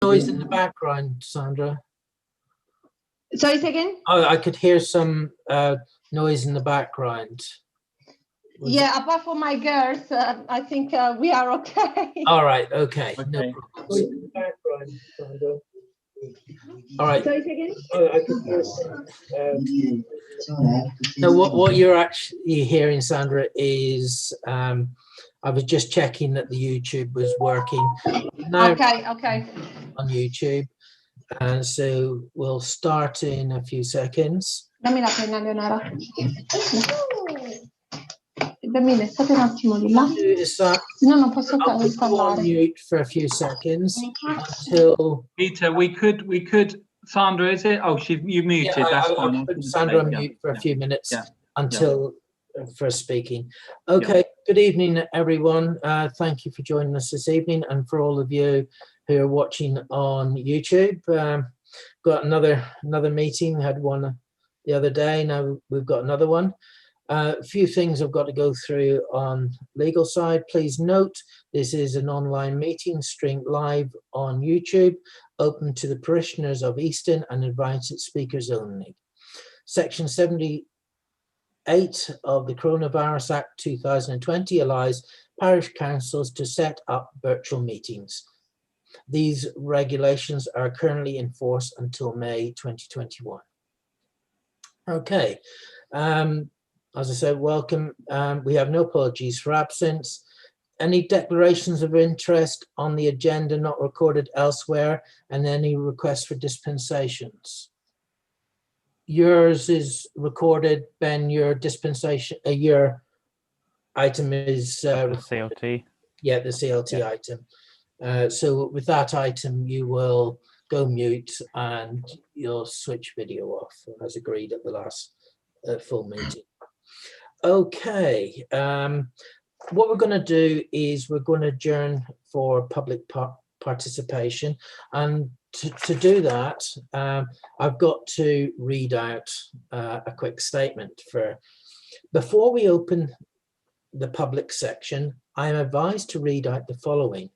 noise in the background, Sandra? Sorry, say again? Oh, I could hear some noise in the background. Yeah, apart from my girls, I think we are okay. All right, okay. No problems. All right. Sorry, say again? Oh, I could hear some, so what you're actually hearing, Sandra, is I was just checking that the YouTube was working. Now Okay. on YouTube, and so we'll start in a few seconds. Dammi la penna, Leonora. Bambine, state un attimo di là. No, non posso I'll put you on mute for a few seconds until Peter, we could. Sandra, is it? Oh, you muted. Yeah, That's I'll fine. put Sandra on mute for a few minutes until for speaking. Okay. Good evening, everyone. Thank you for joining us this evening, and for all of you who are watching on YouTube. Got another meeting. We had one the other day. Now we've got another one. A few things I've got to go through on legal side. Please note this is an online meeting streamed live on YouTube, open to the parishioners of Easton and invited speakers only. Section 78 of the Coronavirus Act 2020 allows parish councils to set up virtual meetings. These regulations are currently in force until May 2021. Okay. As I said, welcome. We have no apologies for absence. Any declarations of interest on the agenda not recorded elsewhere, and any requests for dispensations? Yours is recorded, Ben. Your dispensation, your item is the CLT. Yeah, the CLT item. So with that item, you will go mute and you'll switch video off, as agreed at the last full meeting. Okay, what we're going to do is we're going to adjourn for public participation, and to do that, I've got to read out a quick statement. Before we open the public section, I am advised to read out the following.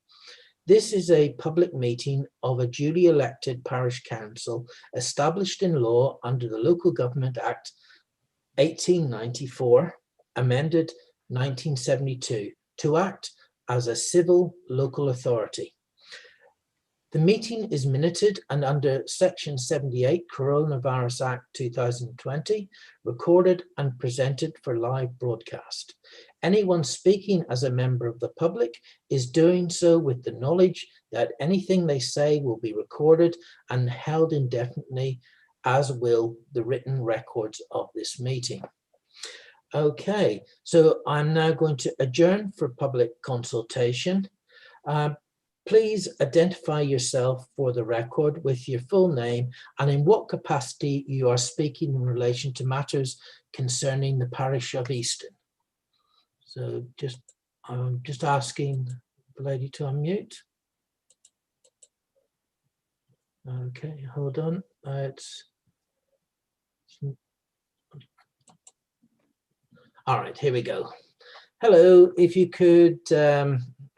This is a public meeting of a duly elected parish council established in law under the Local Government Act 1894, amended 1972, to act as a civil local authority. The meeting is minuted and under Section 78 Coronavirus Act 2020, recorded and presented for live broadcast. Anyone speaking as a member of the public is doing so with the knowledge that anything they say will be recorded and held indefinitely, as will the written records of this meeting. Okay, so I'm now going to adjourn for public consultation. Please identify yourself for the record with your full name and in what capacity you are speaking in relation to matters concerning the parish of Easton. So I'm just asking the lady to unmute. Okay, hold on. All right, here we go. Hello, if you could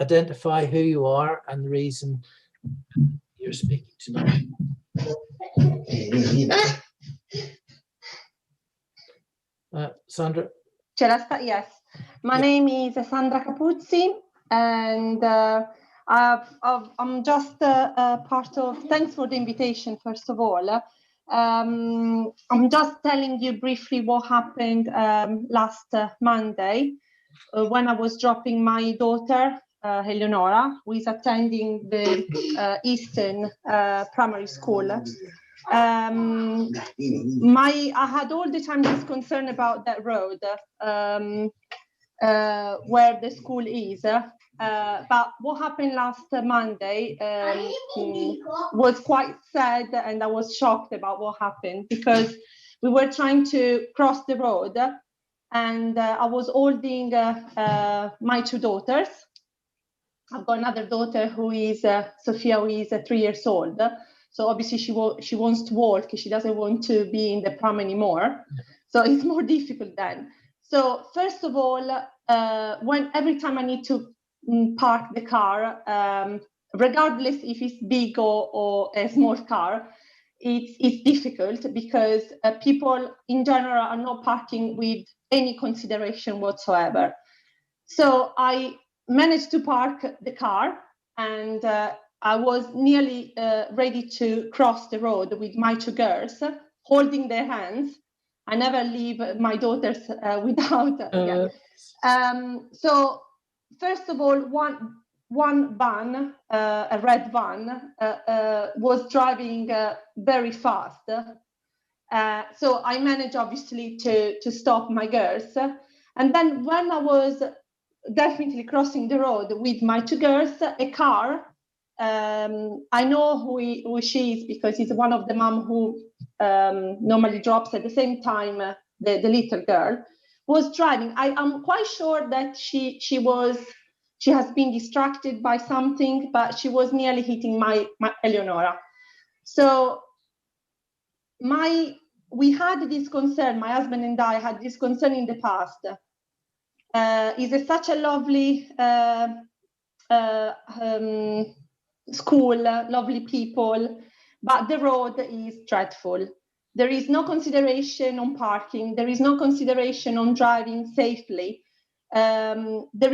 identify who you are and the reason you're speaking tonight. Sandra? Yes, my name is Sandra Capuzzi, and I'm just part of, thanks for the invitation, first of all. I'm just telling you briefly what happened last Monday when I was dropping my daughter, Eleonora, who is attending the Easton primary school. I had all the time this concern about that road where the school is. But what happened last Monday was quite sad, and I was shocked about what happened, because we were trying to cross the road, and I was holding my two daughters. I've got another daughter who is Sophia, who is 3 years old. So obviously she wants to walk. She doesn't want to be in the pram anymore. So it's more difficult then. So first of all, every time I need to park the car, regardless if it's big or a small car, it's difficult because people in general are not parking with any consideration whatsoever. So I managed to park the car, and I was nearly ready to cross the road with my two girls, holding their hands. I never leave my daughters without. So first of all, one van, a red van, was driving very fast. So I managed obviously to stop my girls. And then when I was definitely crossing the road with my two girls, a car, I know who she is because it's one of the mom who normally drops at the same time the little girl, was driving. I'm quite sure that she has been distracted by something, but she was nearly hitting my Eleonora. So we had this concern, my husband and I had this concern in the past. It's such a lovely school, lovely people, but the road is dreadful. There is no consideration on parking. There is no consideration on driving safely. There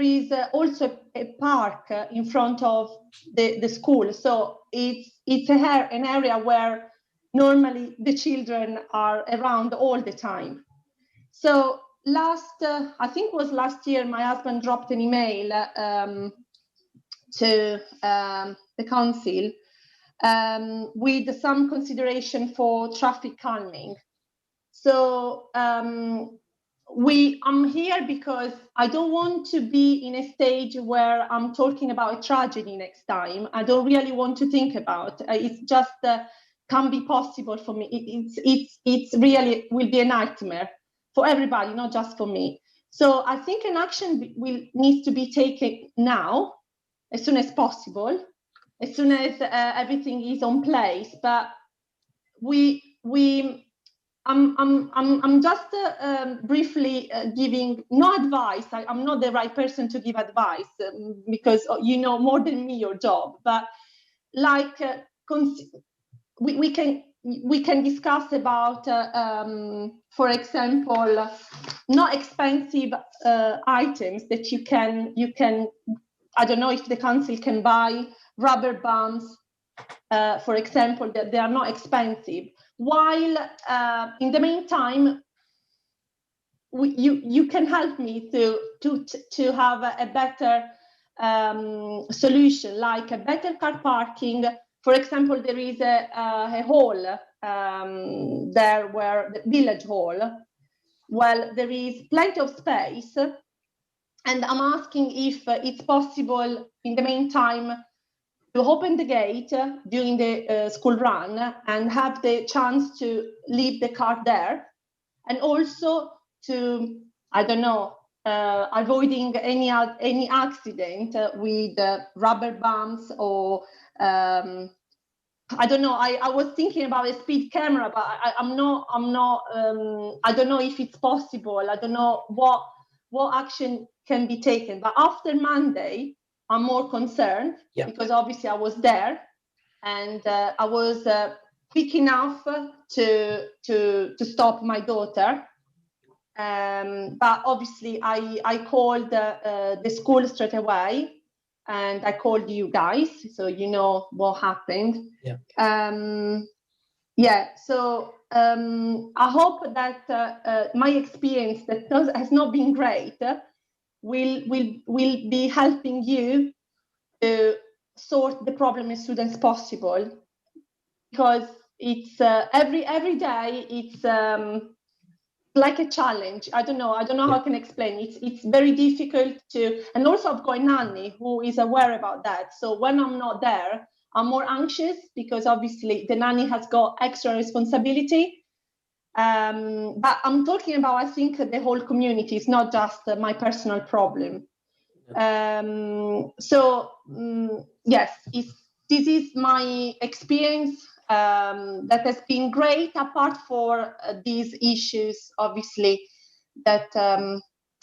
is also a park in front of the school. So it's an area where normally the children are around all the time. So I think it was last year, my husband dropped an email to the council with some consideration for traffic calming. So I'm here because I don't want to be in a stage where I'm talking about a tragedy next time. I don't really want to think about. It's just can't be possible for me. It's really will be a nightmare for everybody, not just for me. So I think an action needs to be taken now, as soon as possible, as soon as everything is on place. But I'm just briefly giving no advice. I'm not the right person to give advice because you know more than me your job. But like we can discuss about, for example, not expensive items that you can. I don't know if the council can buy rubber bumps, for example, that they are not expensive. While in the meantime, you can help me to have a better solution, like a better car parking. For example, there is a hall there, where the village hall. Well, there is plenty of space. And I'm asking if it's possible in the meantime to open the gate during the school run and have the chance to leave the car there, and also to, I don't know, avoiding any accident with rubber bumps or I don't know. I was thinking about a speed camera, but I'm not. I don't know if it's possible. I don't know what action can be taken. But after Monday, I'm more concerned because obviously I was there, and I was quick enough to stop my daughter. But obviously I called the school straight away, and I called you guys, so you know what happened. So I hope that my experience that has not been great will be helping you to sort the problem as soon as possible, because it's every day it's like a challenge. I don't know how I can explain. It's very difficult to, and also I've got a nanny who is aware about that. So when I'm not there, I'm more anxious because obviously the nanny has got extra responsibility. But I'm talking about, I think, the whole community. It's not just my personal problem. Yes, this is my experience. That has been great, apart for these issues, obviously, that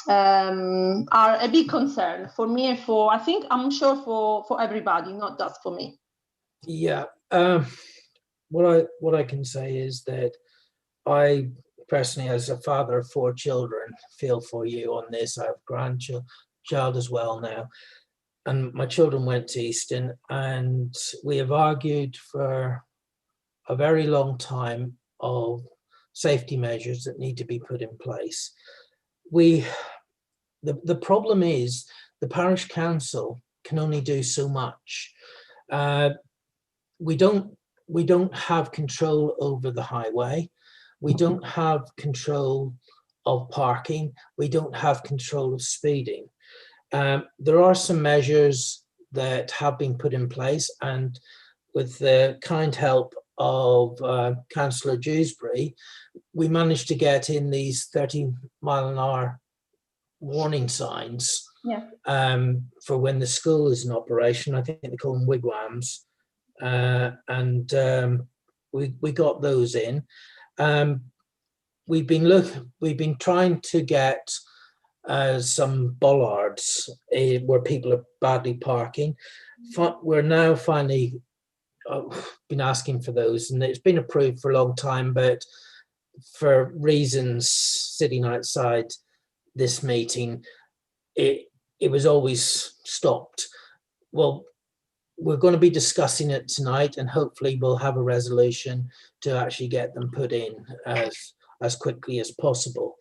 are a big concern for me and I'm sure for everybody, not just for me. Yeah. What I can say is that I personally, as a father of 4 children, feel for you on this. I have a grandchild as well now, and my children went to Easton, and we have argued for a very long time of safety measures that need to be put in place. The problem is the parish council can only do so much. We don't have control over the highway. We don't have control of parking. We don't have control of speeding. There are some measures that have been put in place, and with the kind help of Councillor Dewsbury, we managed to get in these 30-mile-an-hour warning signs. Yeah. For when the school is in operation. I think they call them wigwams. We got those in. We've been trying to get some bollards where people are badly parking. We're now finally been asking for those, and it's been approved for a long time, but for reasons sitting outside this meeting, it was always stopped. Well, we're going to be discussing it tonight, and hopefully we'll have a resolution to actually get them put in as quickly as possible.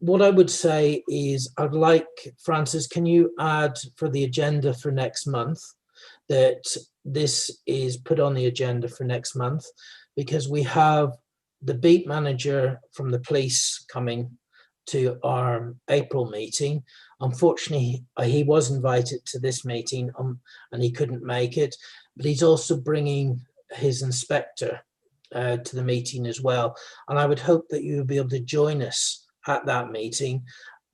What I would say is, I'd like, Francis, can you add for the agenda for next month that this is put on the agenda for next month, because we have the beat manager from the police coming to our April meeting. Unfortunately, he was invited to this meeting and he couldn't make it, but he's also bringing his inspector to the meeting as well. And I would hope that you will be able to join us at that meeting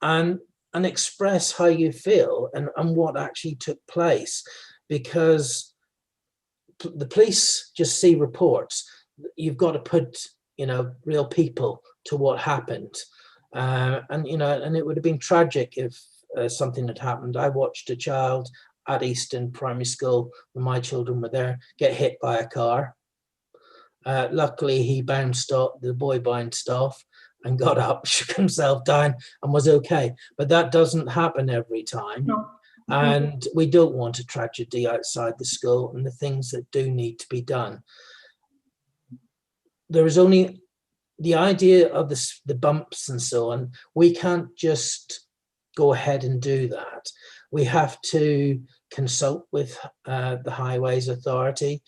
and express how you feel and what actually took place, because the police just see reports. You've got to put, real people to what happened. And it would have been tragic if something had happened. I watched a child at Easton Primary School when my children were there get hit by a car. Luckily, the boy bounced off and got up, shook himself down and was okay. But that doesn't happen every time. No. And we don't want a tragedy outside the school and the things that do need to be done. There is only the idea of the bumps and so on. We can't just go ahead and do that. We have to consult with the Highways Authority.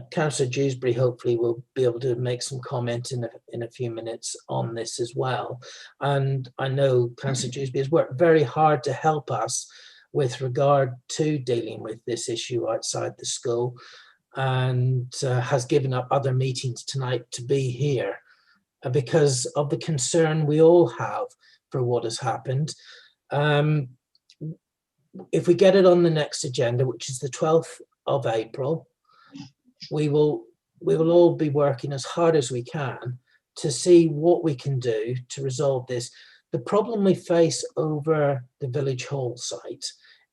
Councillor Dewsbury hopefully will be able to make some comment in a few minutes on this as well. And I know Councillor Dewsbury has worked very hard to help us with regard to dealing with this issue outside the school, and has given up other meetings tonight to be here because of the concern we all have for what has happened. If we get it on the next agenda, which is the 12th of April, we will all be working as hard as we can to see what we can do to resolve this. The problem we face over the village hall site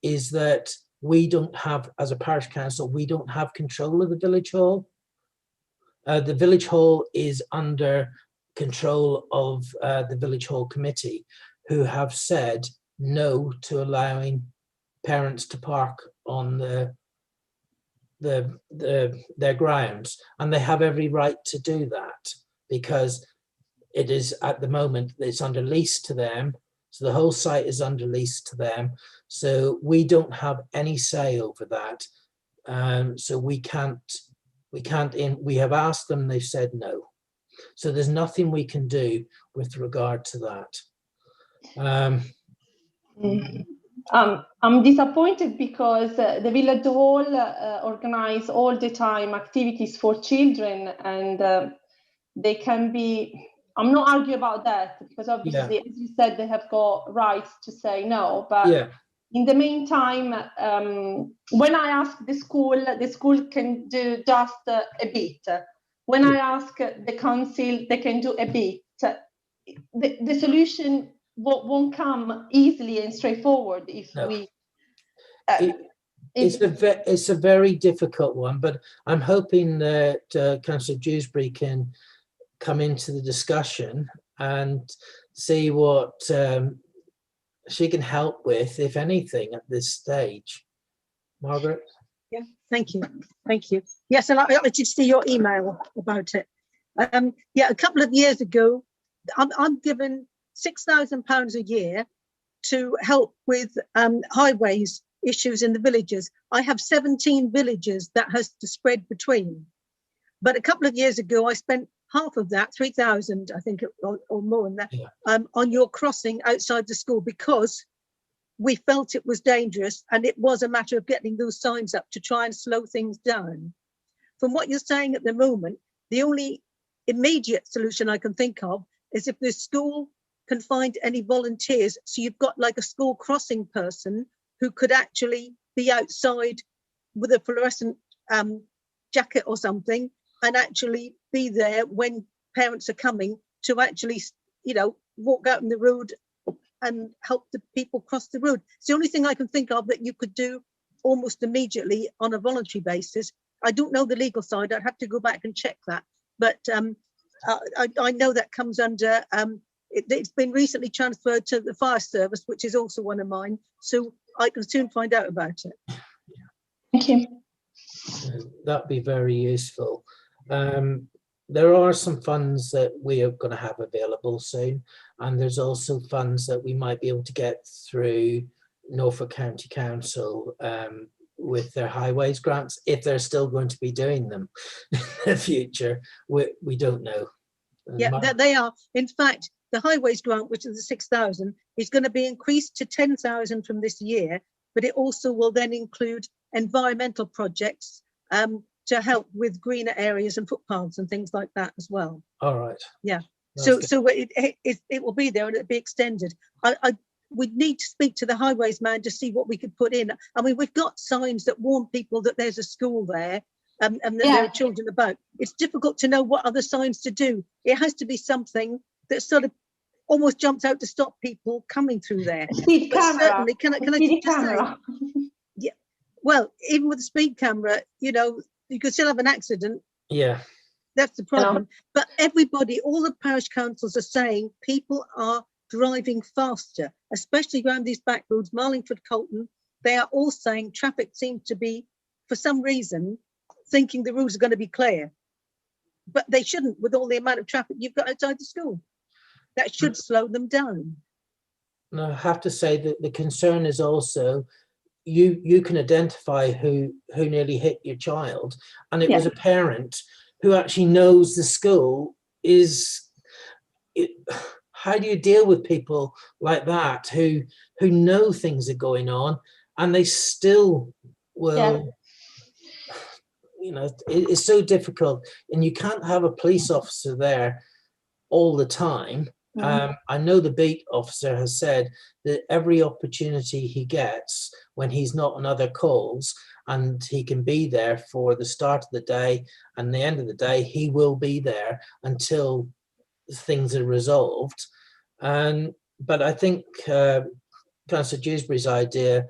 is that we don't have, as a parish council, we don't have control of the village hall. The village hall is under control of the village hall committee, who have said no to allowing parents to park on their grounds, and they have every right to do that because it is at the moment it's under lease to them. So the whole site is under lease to them. So we don't have any say over that. So we have asked them, they've said no. So there's nothing we can do with regard to that. I'm disappointed because the village hall organize all the time activities for children, and they can be, I'm not arguing about that because obviously, as you said, they have got rights to say no, but in the meantime, when I ask the school can do just a bit. When I ask the council, they can do a bit. the solution won't come easily and straightforward if No. we. It's a very difficult one, but I'm hoping that Councillor Dewsbury can come into the discussion and see what she can help with, if anything, at this stage. Margaret? Yeah, thank you. Thank you. Yes, and I did see your email about it. Yeah, a couple of years ago, I'm given £6,000 a year to help with highways issues in the villages. I have 17 villages that has to spread between. But a couple of years ago, I spent half of that, 3,000, I think, or more than that, yeah, on your crossing outside the school, because we felt it was dangerous, and it was a matter of getting those signs up to try and slow things down. From what you're saying at the moment, the only immediate solution I can think of is if the school can find any volunteers. So you've got like a school crossing person who could actually be outside with a fluorescent jacket or something, and actually be there when parents are coming to actually, you know, walk out in the road and help the people cross the road. It's the only thing I can think of that you could do almost immediately on a voluntary basis. I don't know the legal side. I'd have to go back and check that. But I know that comes under, it's been recently transferred to the fire service, which is also one of mine. So I can soon find out about it. Thank you. That'd be very useful. There are some funds that we are going to have available soon, and there's also funds that we might be able to get through Norfolk County Council with their highways grants, if they're still going to be doing them in the future. We don't know. Yeah, they are. In fact, the highways grant, which is the 6,000, is going to be increased to 10,000 from this year, but it also will then include environmental projects to help with greener areas and footpaths and things like that as well. All right. Yeah. That's So it will be there and it'll be extended. We need to speak to the highways man to see what we could put in. I mean, we've got signs that warn people that there's a school there and that there are children about. It's difficult to know what other signs to do. It has to be something that sort of almost jumps out to stop people coming through there. Speed camera. Certainly, can I just camera. say, yeah, well, even with the speed camera, you know, you could still have an accident. Yeah. That's the problem. But everybody, all the parish councils are saying people are driving faster, especially around these back roads, Marlingford, Colton. They are all saying traffic seems to be, for some reason, thinking the roads are going to be clear. But they shouldn't, with all the amount of traffic you've got outside the school. That should slow them down. No, I have to say that the concern is also you can identify who nearly hit your child, and it was a parent who actually knows the school is. How do you deal with people like that who know things are going on and they still will? You know, it's so difficult, and you can't have a police officer there all the time. I know the beat officer has said that every opportunity he gets when he's not on other calls and he can be there for the start of the day and the end of the day, he will be there until things are resolved. But I think Councillor Dewsbury's idea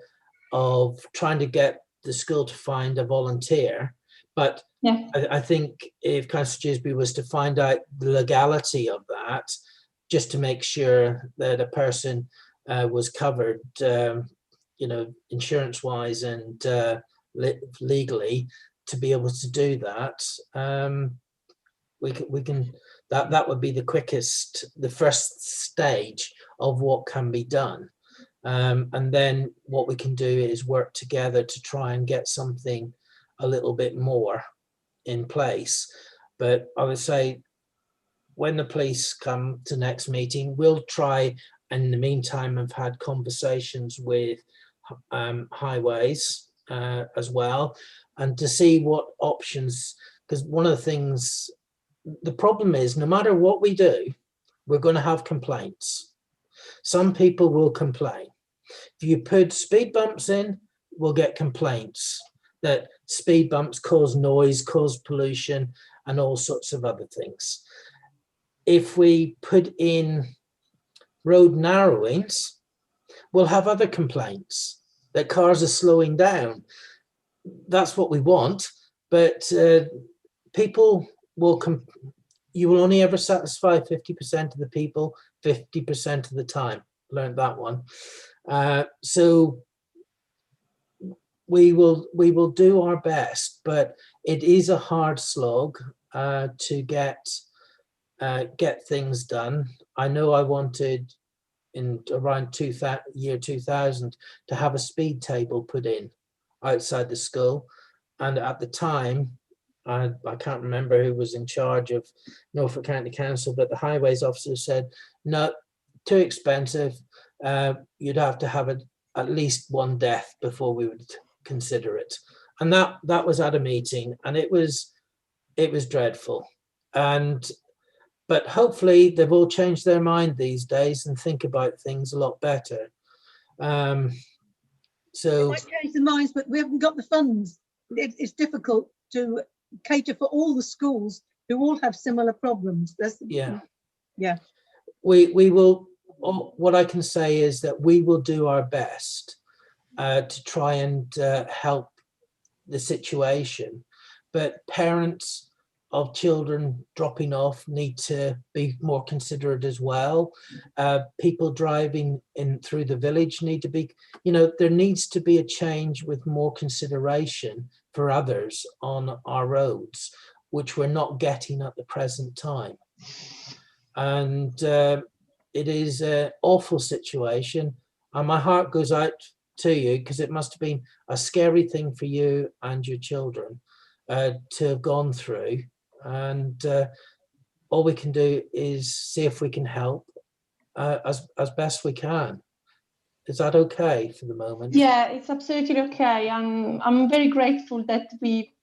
of trying to get the school to find a volunteer, but I think if Councillor Dewsbury was to find out the legality of that, just to make sure that a person was covered, you know, insurance-wise and legally, to be able to do that, we can. That would be the quickest, the first stage of what can be done, and then what we can do is work together to try and get something a little bit more in place. But I would say, when the police come to next meeting, we'll try, in the meantime, have had conversations with highways as well, and to see what options, because one of the things, the problem is, no matter what we do, we're going to have complaints. Some people will complain. If you put speed bumps in, we'll get complaints that speed bumps cause noise, cause pollution, and all sorts of other things. if we put in road narrowings, we'll have other complaints that cars are slowing down. That's what we want, but people will you will only ever satisfy 50% of the people 50% of the time. Learned that one. So we will do our best, but it is a hard slog to get things done. I know I wanted in around year 2000 to have a speed table put in outside the school, and at the time I can't remember who was in charge of Norfolk County Council, but the highways officer said no, too expensive. You'd have to have at least one death before we would consider it, and that was at a meeting, and it was dreadful. But hopefully they've all changed their mind these days and think about things a lot better. So They might change their minds, but we haven't got the funds. It's difficult to cater for all the schools who all have similar problems. yeah. We will. What I can say is that we will do our best to try and help the situation, but parents of children dropping off need to be more considerate as well. People driving in through the village need to be, there needs to be a change with more consideration for others on our roads, which we're not getting at the present time. And it is an awful situation, and my heart goes out to you, because it must have been a scary thing for you and your children to have gone through. And all we can do is see if we can help as best we can. Is that okay for the moment? Yeah, it's absolutely okay. I'm very grateful that we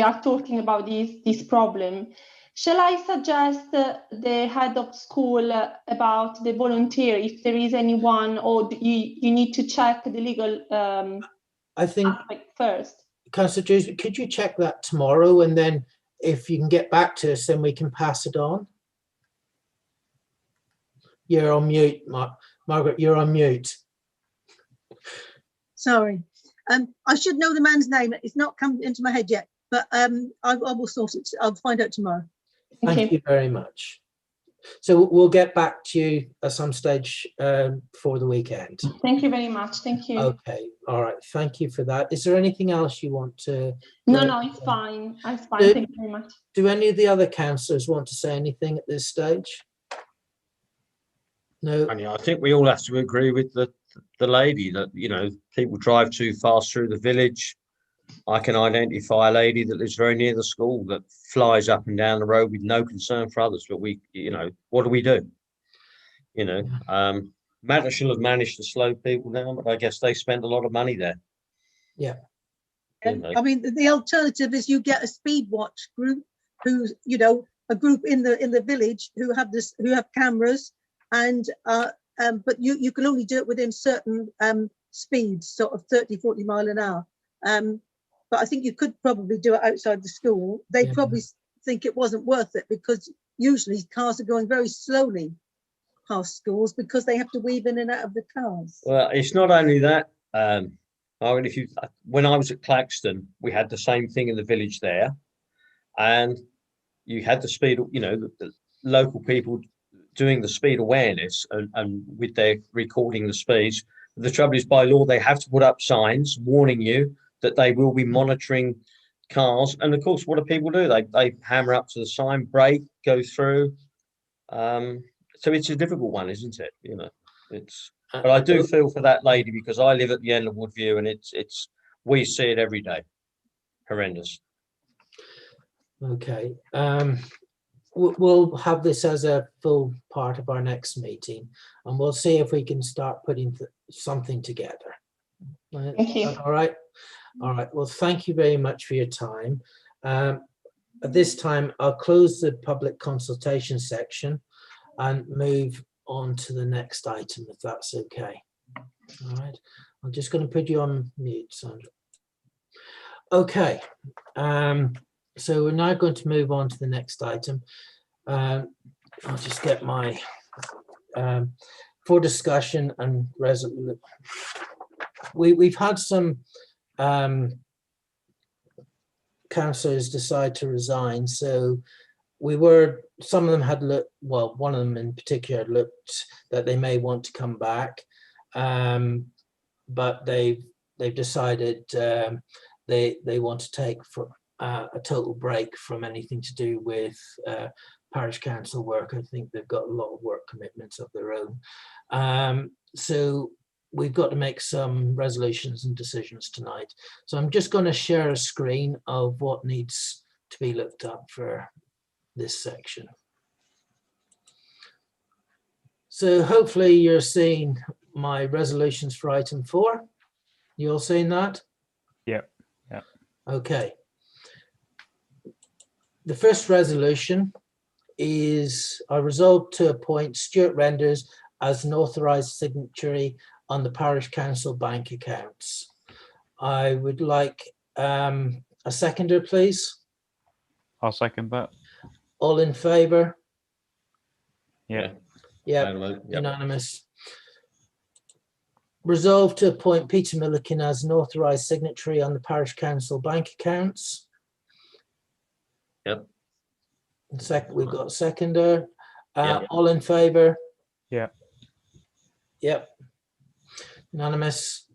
are talking about this problem. Shall I suggest the head of school about the volunteer, if there is anyone, or you need to check the legal I think aspect first? Councillor Dewsbury, could you check that tomorrow, and then if you can get back to us, then we can pass it on. You're on mute, Margaret, you're on mute. Sorry. I should know the man's name. It's not come into my head yet, but I will sort it. I'll find out tomorrow. Thank you very much. So we'll get back to you at some stage for the weekend. Thank you very much. Thank you. Okay. All right. Thank you for that. Is there anything else you want to? No, it's fine. It's fine. Thank you very much. Do any of the other councillors want to say anything at this stage? No. I think we all have to agree with the lady that, people drive too fast through the village. I can identify a lady that lives very near the school that flies up and down the road with no concern for others. But we, what do we do? Matter should have managed to slow people down, but I guess they spent a lot of money there. Yeah. I mean, the alternative is you get a speed watch group who's, a group in the village who have cameras, and but you can only do it within certain speeds, sort of 30-40 mile an hour. But I think you could probably do it outside the school. They probably think it wasn't worth it, because usually cars are going very slowly past schools because they have to weave in and out of the cars. Well, it's not only that. When I was at Claxton, we had the same thing in the village there, and you had the speed, the local people doing the speed awareness and with their recording the speeds. The trouble is, by law, they have to put up signs warning you that they will be monitoring cars. And of course, what do people do? They hammer up to the sign, brake, go through. So it's a difficult one, isn't it? But I do feel for that lady, because I live at the end of Woodview, and we see it every day. Horrendous. Okay. We'll have this as a full part of our next meeting, and we'll see if we can start putting something together. Thank you. All right. All right. Well, thank you very much for your time. At this time, I'll close the public consultation section and move on to the next item, if that's okay. All right. I'm just going to put you on mute, Sandra. Okay. So we're now going to move on to the next item. I'll just get my for discussion and resolution. We've had some councillors decide to resign, so some of them had looked, well, one of them in particular looked that they may want to come back, but they've decided they want to take a total break from anything to do with parish council work. I think they've got a lot of work commitments of their own. So we've got to make some resolutions and decisions tonight. So I'm just going to share a screen of what needs to be looked up for this section. So hopefully you're seeing my resolutions for item 4. You all seeing that? Yep. Okay. The first resolution is I resolve to appoint Stuart Renders as an authorised signatory on the parish council bank accounts. I would like a seconder, please. I'll second that. All in favour? Yeah. Yeah, Yep. unanimous. Resolve to appoint Peter Milliken as an authorised signatory on the parish council bank accounts. Yep. We've got a seconder. Yep. All in favour? Yeah. Yep. Unanimous.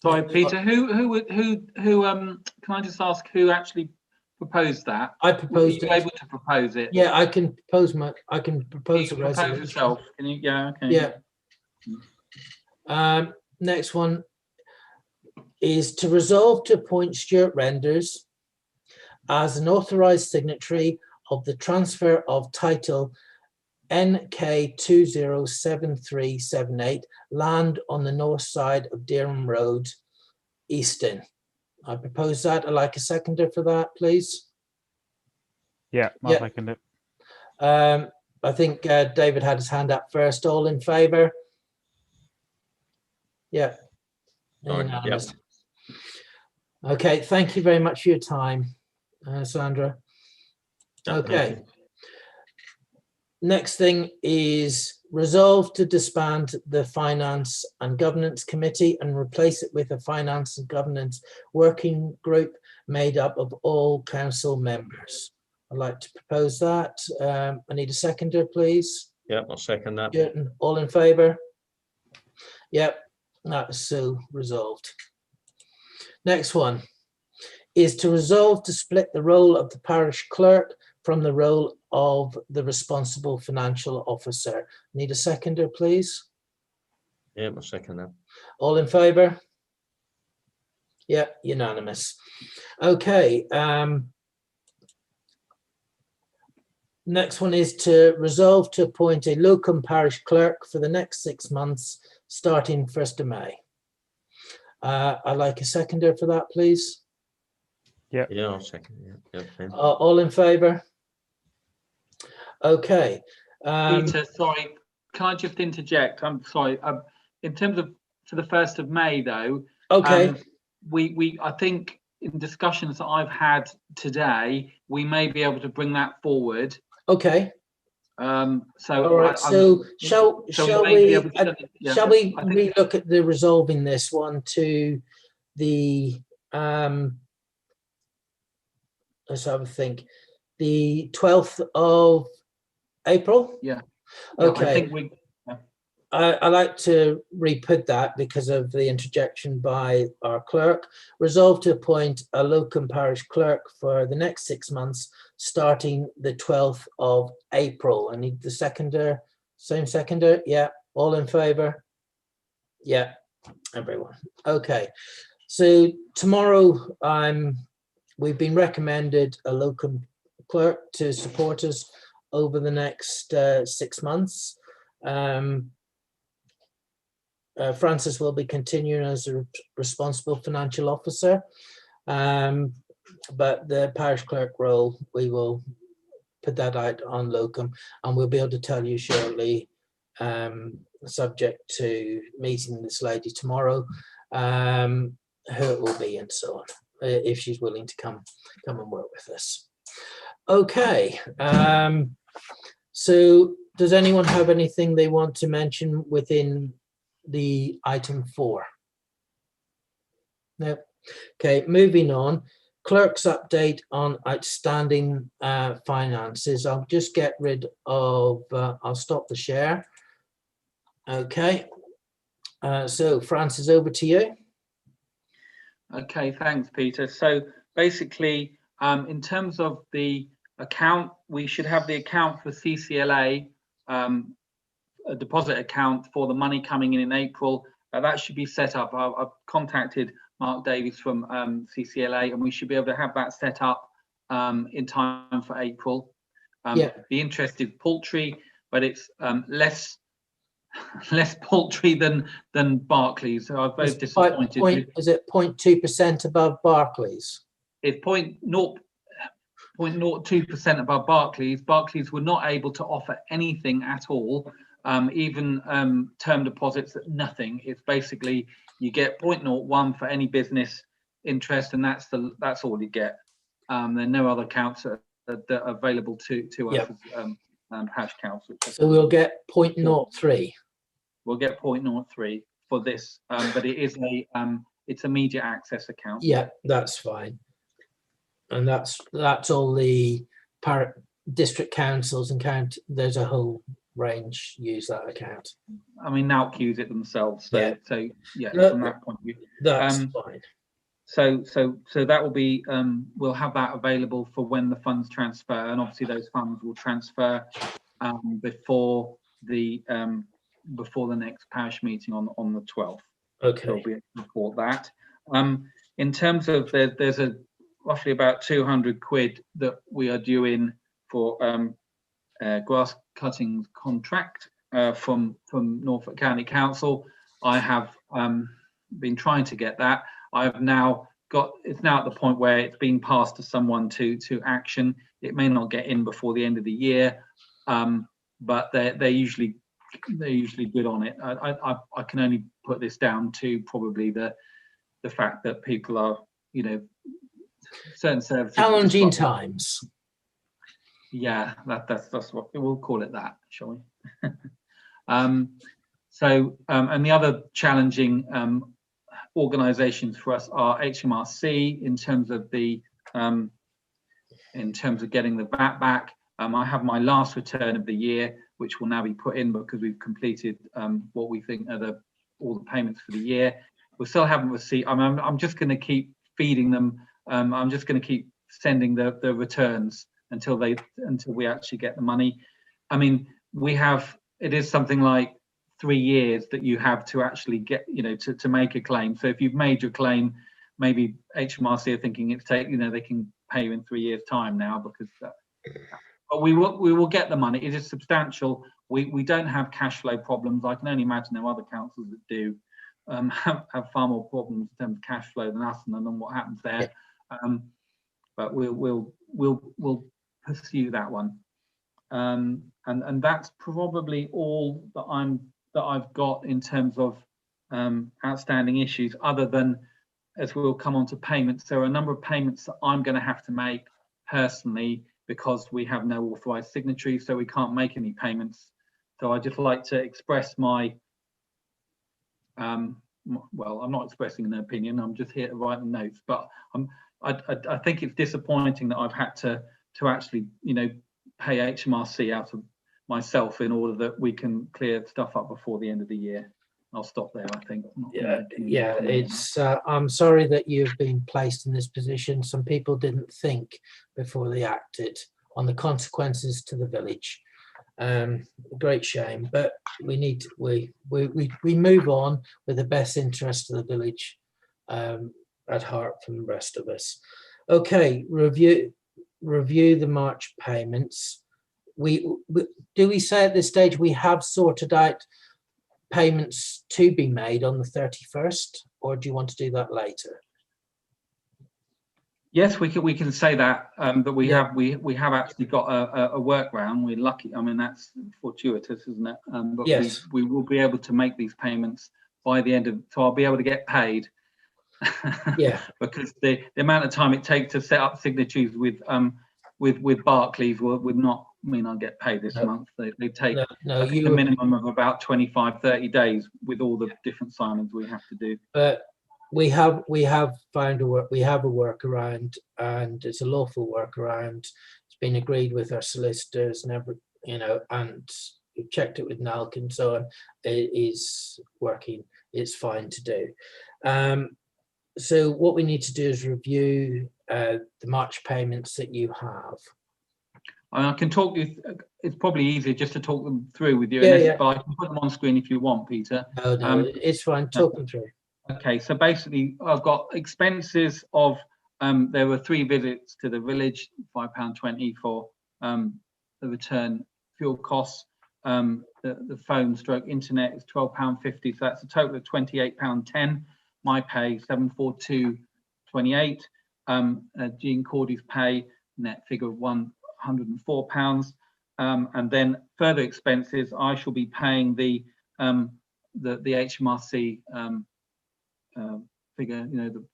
Sorry, Peter, who can I just ask who actually proposed that? I Were proposed you it. able to propose it? Yeah, I can propose You a propose resolution. yourself. Can you? Yeah, okay. Yeah. Next one is to resolve to appoint Stuart Renders as an authorised signatory of the transfer of title NK 207378 land on the north side of Dereham Road, Easton. I propose that. I'd like a seconder for that, please. Yeah, I'll second it. I think David had his hand up first. All in favour? Yeah. Sorry, Unanimous. Okay, thank you very much for your time, Sandra. Okay. Next thing is resolve to disband the Finance and Governance Committee and replace it with a Finance and Governance Working Group made up of all council members. I'd like to propose that. I need a seconder, please. Yep, I'll second that. All in favour? Yep, that is so resolved. Next one is to resolve to split the role of the parish clerk from the role of the responsible financial officer. Need a seconder, please. Yep, I'll second that. All in favour? Yep, unanimous. Okay. Next one is to resolve to appoint a locum parish clerk for the next 6 months, starting 1st of May. I'd like a seconder for that, please. Yeah, I'll second it. Yep, same. All in favour? Okay. Peter, sorry, can I just interject? I'm sorry. In terms of for the 1st of May, though, Okay. I think in discussions that I've had today, we may be able to bring that forward. Okay. So All right. So shall we think look at the resolving this one to the let's have a think. The 12th of April? Yeah. Okay. I think I like to re-put that because of the interjection by our clerk. Resolve to appoint a locum parish clerk for the next 6 months, starting the 12th of April. I need the seconder. Same seconder? Yeah. All in favour? Yeah. Everyone. Okay. So tomorrow, we've been recommended a locum clerk to support us over the next 6 months. Francis will be continuing as a responsible financial officer, but the parish clerk role, we will put that out on locum, and we'll be able to tell you shortly, subject to meeting this lady tomorrow, who it will be and so on, if she's willing to come and work with us. Okay. So does anyone have anything they want to mention within the item 4? No. Okay, moving on. Clerk's update on outstanding finances. I'll just get rid of, I'll stop the share. Okay. So Francis, over to you. Okay, thanks, Peter. So basically, in terms of the account, we should have the account for CCLA, a deposit account for the money coming in April. That should be set up. I've contacted Mark Davies from CCLA, and we should be able to have that set up in time for April. Yeah. The interest is paltry, but it's less paltry than Barclays. So I'm very disappointed. Is it 0.2% above Barclays? It's 0.02% above Barclays. Barclays were not able to offer anything at all, even term deposits at nothing. It's basically you get 0.01 for any business interest, and that's all you get. There are no other accounts that are available to us as Parish Council. So we'll get 0.03. We'll get 0.03 for this, but it is it's a media access account. Yeah, that's fine. And that's all the district councils and there's a whole range use that account. I mean, Nauk use it themselves. So Yeah. so yeah, No, from that point of view. That's fine. So that will be we'll have that available for when the funds transfer, and obviously those funds will transfer before the next parish meeting on the 12th. Okay. So we'll be able to report that. In terms of there's a roughly about 200 quid that we are due in for grass cutting contract from Norfolk County Council. I have been trying to get that. I've now got, it's now at the point where it's being passed to someone to action. It may not get in before the end of the year, but they're usually good on it. I can only put this down to probably the fact that people are, certain services. Challenging times. Yeah, that's what we'll call it, that, shall we? And the other challenging organisations for us are HMRC in terms of getting the VAT back. I have my last return of the year, which will now be put in because we've completed what we think are all the payments for the year. We still haven't received. I'm just going to keep feeding them. I'm just going to keep sending the returns until we actually get the money. I mean, it is something like 3 years that you have to actually get, to make a claim. So if you've made your claim, maybe HMRC are thinking they can pay you in 3 years' time now because. But we will get the money. It is substantial. We don't have cash flow problems. I can only imagine there are other councils that do have far more problems in terms of cash flow than us and then what happens there. But we'll pursue that one. And that's probably all that I've got in terms of outstanding issues, other than, as we'll come on to payments, there are a number of payments that I'm going to have to make personally because we have no authorised signatory, so we can't make any payments. So I'd just like to express my, well, I'm not expressing an opinion, I'm just here to write the notes, but I think it's disappointing that I've had to actually, pay HMRC out of myself in order that we can clear stuff up before the end of the year. I'll stop there, I think. Yeah, it's I'm sorry that you've been placed in this position. Some people didn't think before they acted on the consequences to the village. Great shame, but we move on with the best interest of the village at heart from the rest of us. Okay, review the March payments. Do we say at this stage we have sorted out payments to be made on the 31st, or do you want to do that later? Yes, we can say that, but we have actually got a workaround. We're lucky. I mean, that's fortuitous, isn't it? But yes, we will be able to make these payments by the end of. So I'll be able to get paid. Yeah. Because the amount of time it takes to set up signatories with Barclays would not mean I'll get paid this No. month. They take No, a minimum of about 25-30 days with all the different signings we have to do. But we have found a workaround, and it's a lawful workaround. It's been agreed with our solicitors and and we've checked it with NALC and so on. It is working. It's fine to do. So what we need to do is review the March payments that you have. I can talk you. It's probably easier just to talk them through with you. Yeah. But I can put them on screen if you want, Peter. No, it's fine. Talk them through. Okay, so basically, I've got expenses of. There were 3 visits to the village, £5.20 for the return fuel costs. The phone stroke internet is £12.50, so that's a total of £28.10. My pay £742.28. Jean Cordy's pay net figure of £104. And then further expenses, I shall be paying the HMRC figure,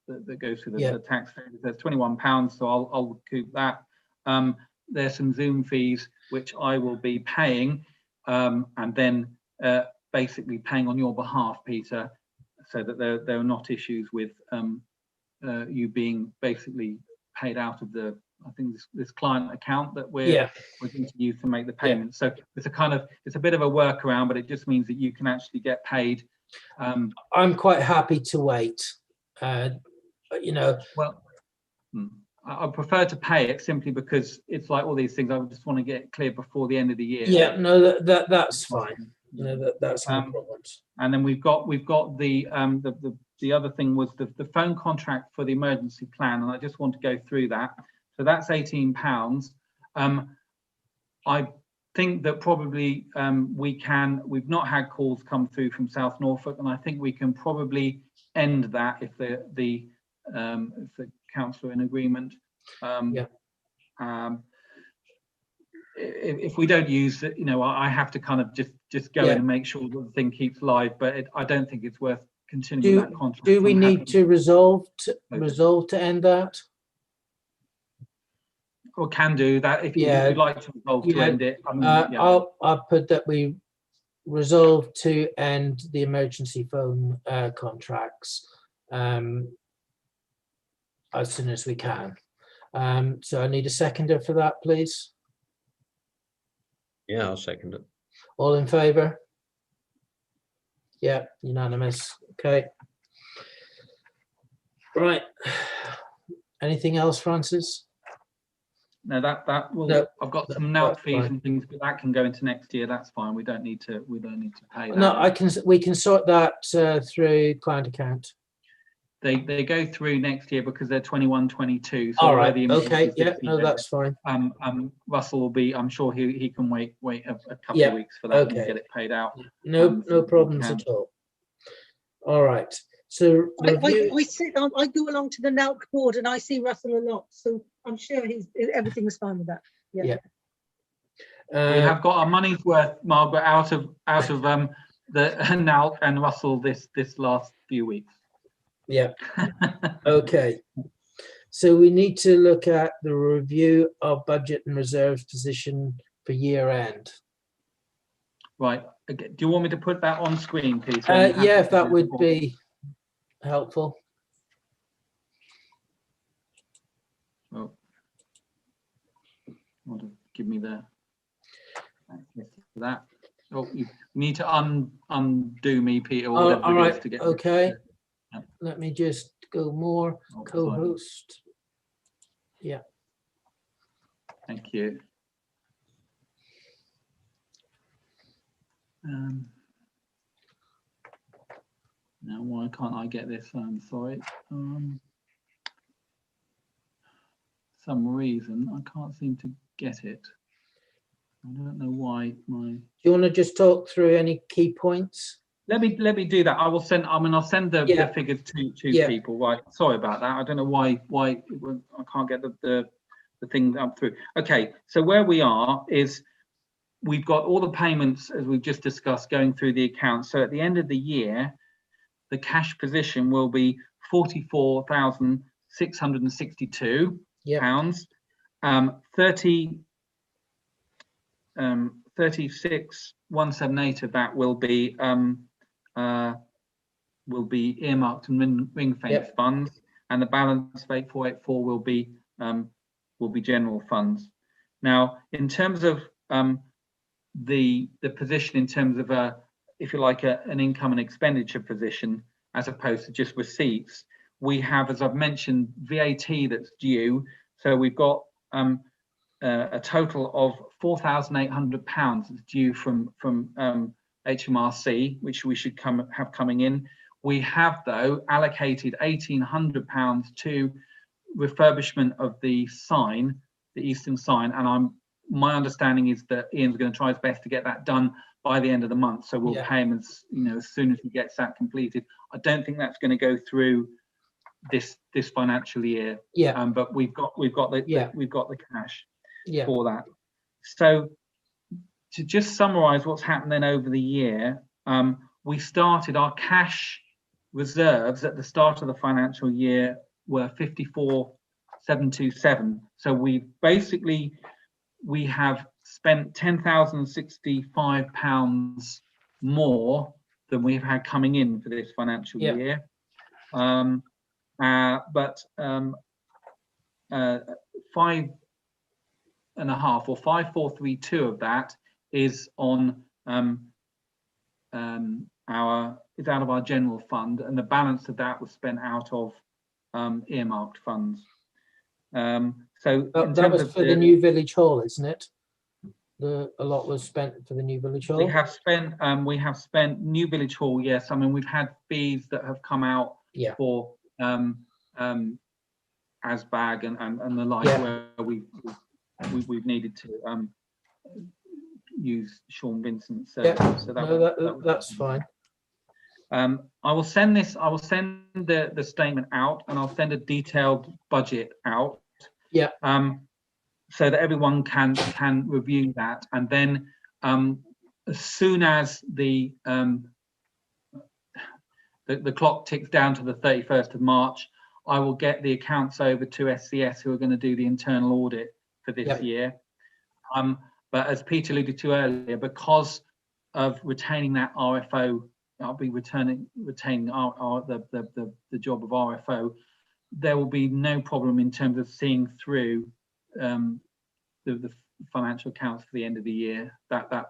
that goes through the tax. There's £21, so I'll recoup that. There's some Zoom fees which I will be paying, and then basically paying on your behalf, Peter, so that there are not issues with you being basically paid out of the, I think, this client account that we're going to use to make the payment. So it's a bit of a workaround, but it just means that you can actually get paid. I'm quite happy to wait. Well, I prefer to pay it simply because it's like all these things. I just want to get it clear before the end of the year. Yeah, no, that's fine. That's no problems. And then we've got the other thing was the phone contract for the emergency plan, and I just want to go through that. So that's £18. I think that probably we've not had calls come through from South Norfolk, and I think we can probably end that if the councillor in agreement. If we don't use it, I have to kind of just go in and make sure that the thing keeps live, but I don't think it's worth continuing that contract. Do we need to resolve to end that? Or can do that if you'd like to resolve to end it. I'll put that we resolve to end the emergency phone contracts as soon as we can. So I need a seconder for that, please. Yeah, I'll second it. All in favour? Yeah, unanimous. Okay. Right. Anything else, Francis? No, that will. No, I've got some NALC fees and things, but that can go into next year. That's fine. We don't need to pay that. No, we can sort that through client account. They go through next year because they're 21-22. So all right. Okay. Yeah. No, that's fine. Russell will be. I'm sure he can wait a couple of weeks for that and get it paid out. No problems at all. All right. So I go along to the NALC board and I see Russell a lot, so I'm sure everything's fine with that. Yeah. We have got our money's worth, Margaret, out of the NALC and Russell this last few weeks. Yeah. Okay. So we need to look at the review of budget and reserves position for year end. Right. Do you want me to put that on screen, Peter? Yeah, if that would be helpful. Oh. Want to give me the access to that? Oh, you need to undo me, Peter. Oh, all right. To get okay. Let me just go more co-host. Yeah. Thank you. Now, why can't I get this? I'm sorry. Some reason I can't seem to get it. I don't know why. Do you want to just talk through any key points? Let me do that. I'll send the figures to people. Right. Sorry about that. I don't know why I can't get the thing up through. Okay. So where we are is we've got all the payments, as we've just discussed, going through the account. So at the end of the year, the cash position will be £44,662. £30 36,178 of that will be earmarked and ring fence funds, and the balance of 8484 will be general funds. Now, in terms of the position in terms of if you like, an income and expenditure position as opposed to just receipts, we have, as I've mentioned, VAT that's due. So we've got a total of £4,800 that's due from HMRC, which we should have coming in. We have, though, allocated £1,800 to refurbishment of the sign, the Easton sign, and my understanding is that Ian's going to try his best to get that done by the end of the month. So we'll pay him as soon as he gets that completed. I don't think that's going to go through this financial year. But we've got the cash for that. So to just summarise what's happened then over the year, we started our cash reserves at the start of the financial year were 54,727. So we have spent £10,065 more than we've had coming in for this financial year. But 5.5 or 5,432 of that is on out of our general fund, and the balance of that was spent out of earmarked funds. So that was for the new village hall, isn't it? A lot was spent for the new village hall. We have spent new village hall. Yes, I mean we've had fees that have come out for ASBAG and the like, where we've needed to use Sean Vincent. So that's fine. I will send the statement out, and I'll send a detailed budget out. So that everyone can review that, and then as soon as the clock ticks down to the 31st of March, I will get the accounts over to SCS, who are going to do the internal audit for this year. But as Peter alluded to earlier, because of retaining that RFO, I'll be retaining the job of RFO. There will be no problem in terms of seeing through the financial accounts for the end of the year. That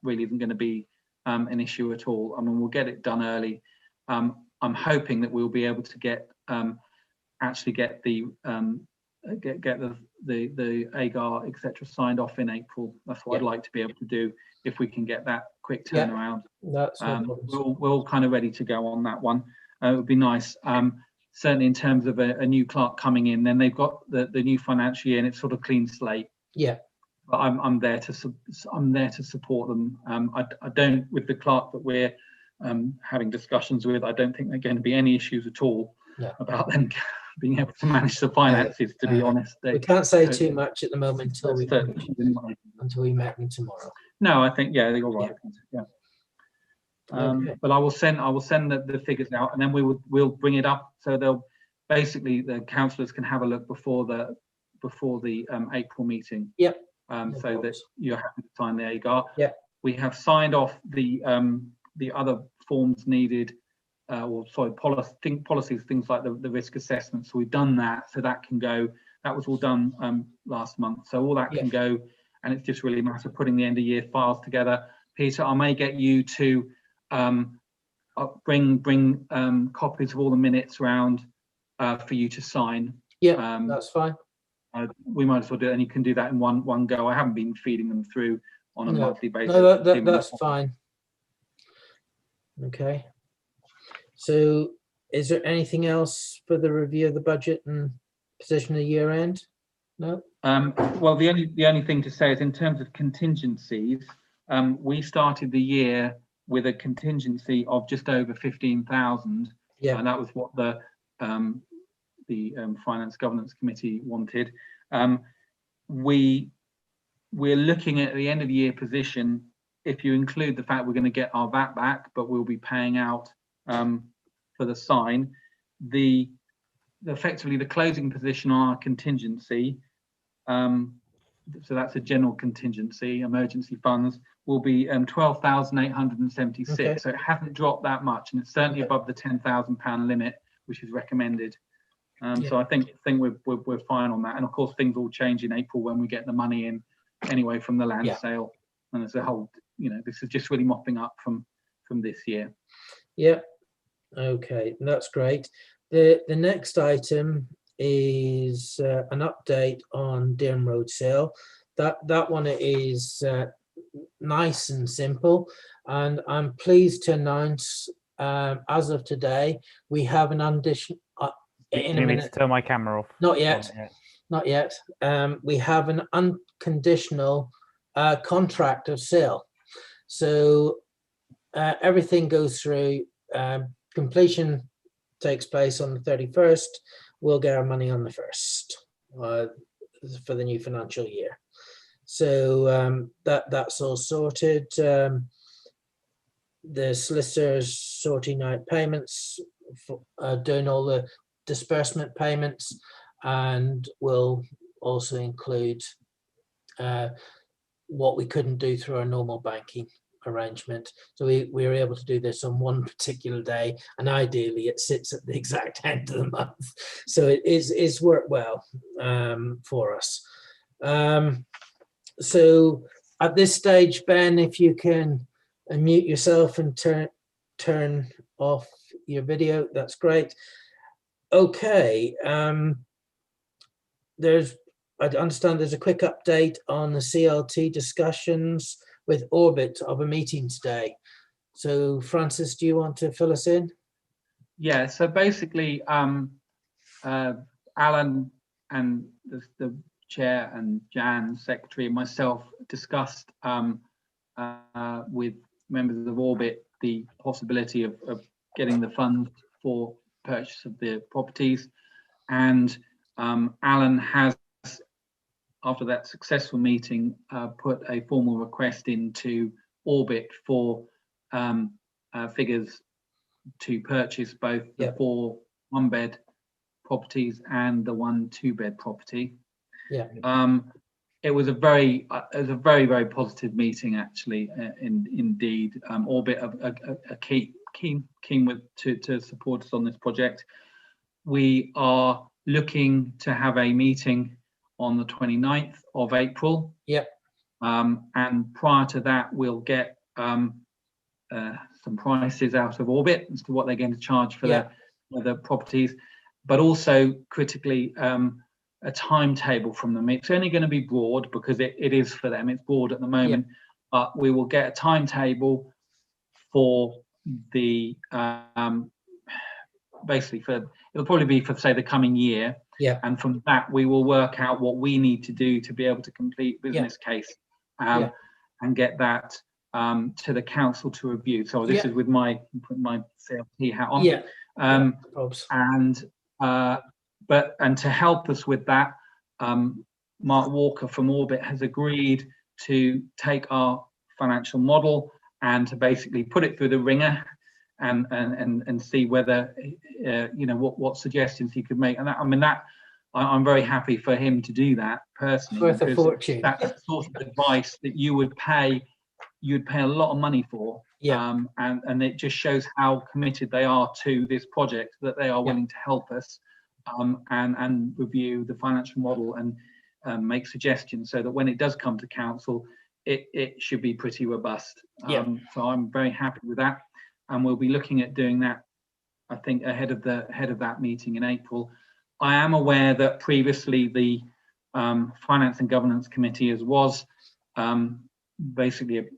really isn't going to be an issue at all. I mean, we'll get it done early. I'm hoping that we'll be able to get the AGAR etc. signed off in April. That's what I'd like to be able to do if we can get that quick turnaround. That's we're all kind of ready to go on that one. It would be nice. Certainly in terms of a new clerk coming in, then they've got the new financial year and it's sort of clean slate. But I'm there to support them. I don't, with the clerk that we're having discussions with, I don't think there are going to be any issues at all about them being able to manage the finances. To be honest, we can't say too much at the moment until we met them tomorrow. No, I think you're right. But I will send the figures out, and then we'll bring it up, so they'll basically, the councillors can have a look before the April meeting. So that you're happy to sign the AGAR. We have signed off the other forms needed, policies, things like the risk assessment. So we've done that, so that can go. That was all done last month, so all that can go, and it's just really a matter of putting the end of year files together. Peter, I may get you to bring copies of all the minutes round for you to sign. That's fine. We might as well do it, and you can do that in one go. I haven't been feeding them through on a monthly basis. No, that's fine. Okay. So is there anything else for the review of the budget and position of the year end? No? Well, the only thing to say is in terms of contingencies, we started the year with a contingency of just over 15,000, and that was what the Finance Governance Committee wanted. We're looking at the end of the year position, if you include the fact we're going to get our VAT back, but we'll be paying out for the sign, effectively the closing position on our contingency so that's a general contingency, emergency funds, will be 12,876. Okay. So it hasn't dropped that much, and it's certainly above the £10,000 limit, which is recommended. So I think we're fine on that. And of course, things will change in April when we get the money in anyway from the land sale. And as a whole, this is just really mopping up from this year. Yeah. Okay, that's great. The next item is an update on Dereham Road sale. That one is nice and simple, and I'm pleased to announce as of today we have an addition. In a You need to minute. turn my camera off. Not yet. Not yet. We have an unconditional contract of sale. So everything goes through. Completion takes place on the 31st. We'll get our money on the 1st for the new financial year. So that's all sorted. The solicitors sorting out payments, doing all the disbursement payments, and will also include what we couldn't do through our normal banking arrangement. So we were able to do this on one particular day, and ideally it sits at the exact end of the month. So it is worked well for us. So at this stage, Ben, if you can unmute yourself and turn off your video, that's great. Okay, I understand there's a quick update on the CLT discussions with Orbit of a meeting today. So Francis, do you want to fill us in? Yeah, so basically Alan and the chair and Jan, secretary, and myself discussed with members of Orbit the possibility of getting the funds for purchase of the properties, and Alan has, after that successful meeting, put a formal request into Orbit for figures to purchase both the 4 one-bed properties and the 1 2-bed property. It was a very very positive meeting, actually. Indeed, Orbit are keen to support us on this project. We are looking to have a meeting on the 29th of April. And prior to that, we'll get some prices out of Orbit as to what they're going to charge for the properties, but also critically a timetable from them. It's only going to be broad because it is for them. It's broad at the moment, but we will get a timetable for the basically it'll probably be for, say, the coming year. And from that, we will work out what we need to do to be able to complete business case and get that to the council to review. So this is with my CLT hat on. And to help us with that, Mark Walker from Orbit has agreed to take our financial model and to basically put it through the ringer and see whether what suggestions he could make. And I'm very happy for him to do that personally. Worth a fortune. That's the sort of advice that you would pay a lot of money for. And it just shows how committed they are to this project, that they are willing to help us and review the financial model and make suggestions so that when it does come to council, it should be pretty robust. So I'm very happy with that, and we'll be looking at doing that, I think, ahead of that meeting in April. I am aware that previously the Finance and Governance Committee was basically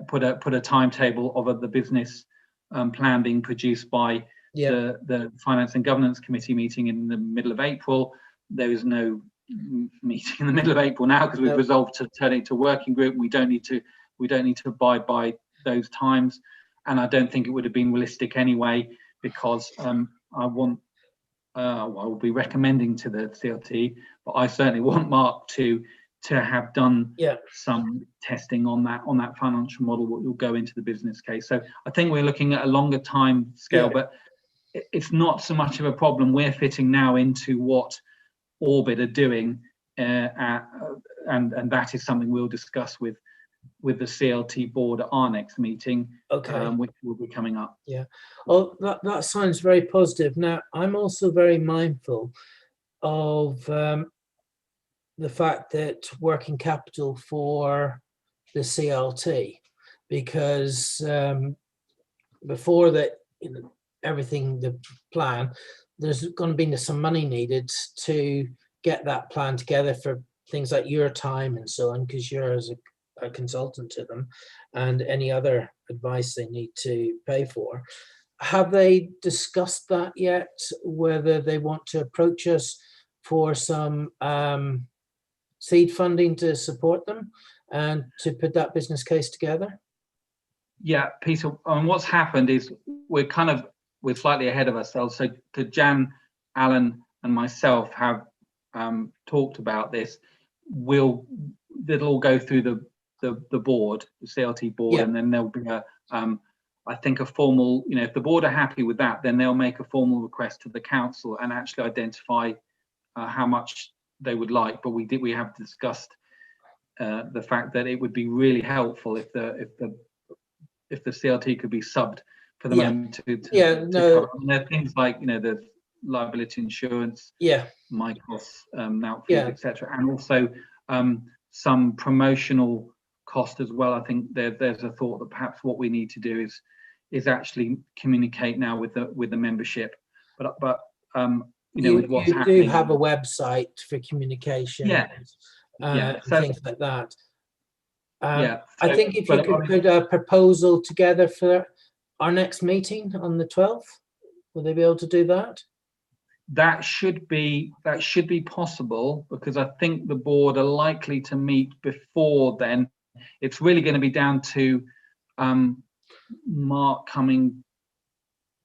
put a timetable of the business plan being produced by the Finance and Governance Committee meeting in the middle of April. There is no meeting in the middle of April now because we've resolved to turn it into a working group. We don't need to abide by those times, and I don't think it would have been realistic anyway, because I will be recommending to the CLT, but I certainly want Mark to have done some testing on that financial model, what will go into the business case. So I think we're looking at a longer time scale, but it's not so much of a problem. We're fitting now into what Orbit are doing, and that is something we'll discuss with the CLT board at our next meeting, Okay. which will be coming up. Yeah. Oh, that sounds very positive. Now, I'm also very mindful of the fact that working capital for the CLT, because before that, everything, the plan, there's going to be some money needed to get that plan together for things like your time and so on, because you're as a consultant to them, and any other advice they need to pay for. Have they discussed that yet, whether they want to approach us for some seed funding to support them and to put that business case together? Yeah, Peter, what's happened is we're slightly ahead of ourselves. So Jan, Alan and myself have talked about this. It'll all go through the board, the CLT board, and then there'll be I think a formal, if the board are happy with that, then they'll make a formal request to the council and actually identify how much they would like. But we have discussed the fact that it would be really helpful if the CLT could be subbed for the moment to cover. And there are things like the liability insurance, my costs, outfees, etc., and also some promotional cost as well. I think there's a thought that perhaps what we need to do is actually communicate now with the membership. But with what's happening, do have a website for communication, things like that. I think if you could put a proposal together for our next meeting on the 12th, will they be able to do that? That should be possible, because I think the board are likely to meet before then. It's really going to be down to Mark coming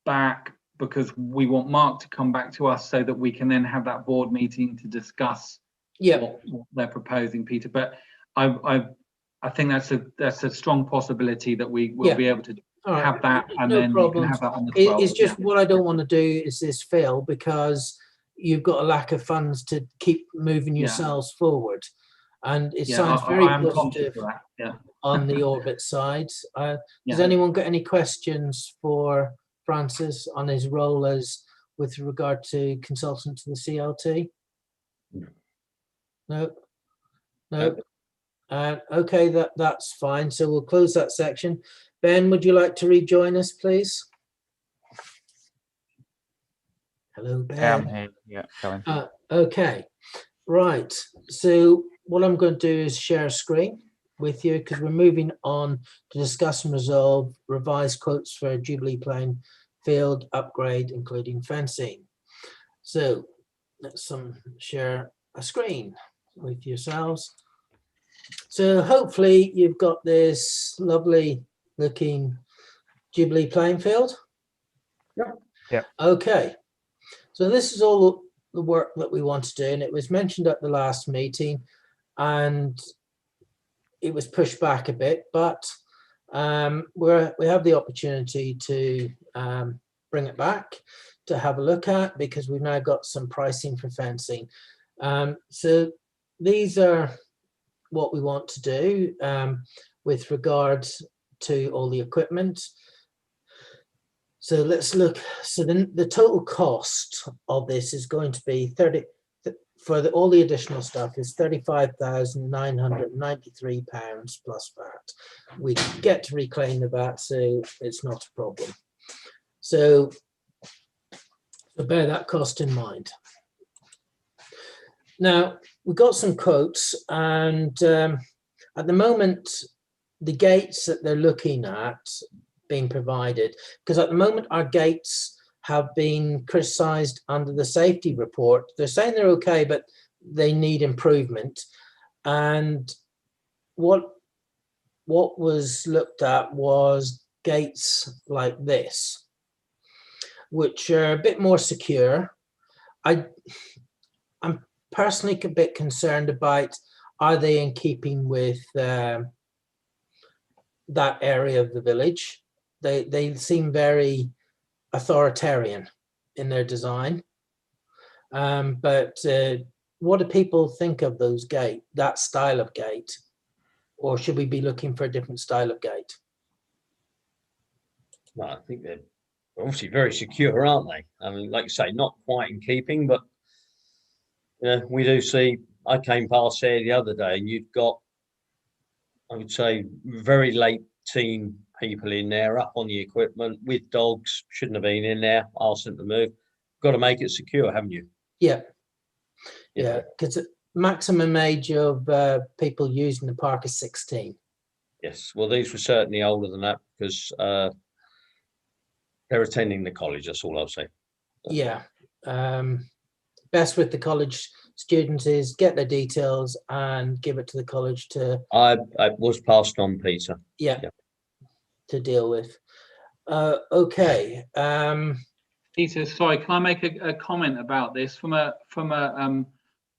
back, because we want Mark to come back to us so that we can then have that board meeting to discuss what they're proposing, Peter. But I think that's a strong possibility that we will be able to have that, and then you can have that on the 12th. It's just what I don't want to do is this fail, because you've got a lack of funds to keep moving yourselves forward. And it sounds very positive on the Orbit side. Does anyone got any questions for Francis on his role as with regard to consultant to the CLT? No. Okay, that's fine. So we'll close that section. Ben, would you like to rejoin us, please? Hello, Ben. Yeah, I'm here. Yeah, going. Okay, right. So what I'm going to do is share a screen with you, because we're moving on to discuss and resolve revised quotes for Jubilee Plain field upgrade, including fencing. So let's share a screen with yourselves. So hopefully you've got this lovely looking Jubilee Plain field. Yeah. Okay. So this is all the work that we want to do, and it was mentioned at the last meeting, and it was pushed back a bit, but we have the opportunity to bring it back to have a look at, because we've now got some pricing for fencing. So these are what we want to do with regards to all the equipment. So let's look. So the total cost of this is going to be for all the additional stuff is £35,993 plus VAT. We get to reclaim the VAT, so it's not a problem. So bear that cost in mind. Now, we've got some quotes, and at the moment, the gates that they're looking at being provided, because at the moment our gates have been criticised under the safety report. They're saying they're okay, but they need improvement. And what was looked at was gates like this, which are a bit more secure. I'm personally a bit concerned about, are they in keeping with that area of the village? They seem very authoritarian in their design, but what do people think of those that style of gate? Or should we be looking for a different style of gate? Well, I think they're obviously very secure, aren't they? I mean, like you say, not quite in keeping, but we do see. I came past there the other day, and you've got, I would say, very late teen people in there, up on the equipment with dogs. Shouldn't have been in there. Ask them to move. Got to make it secure, haven't you? Yeah, Yeah. yeah. Because maximum age of people using the park is 16. Yes. Well, these were certainly older than that because they're attending the college. That's all I'll say. Yeah. Best with the college students is get their details and give it to the college to. I was passed on, Peter. Yeah. To deal with. Okay. Peter, sorry, can I make a comment about this from a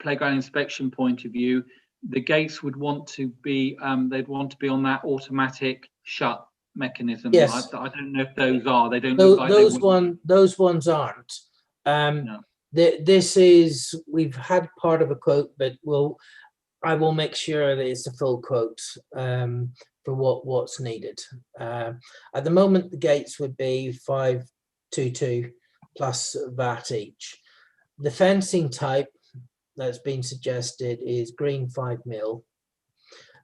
playground inspection point of view? The gates would want to be they'd want to be on that automatic shut mechanism. Yes. I don't know if those are. They don't Those, look like those ones aren't. No. This is, we've had part of a quote, but I will make sure that it's a full quote for what's needed. At the moment, the gates would be 522 plus VAT each. The fencing type that's been suggested is green 5 mil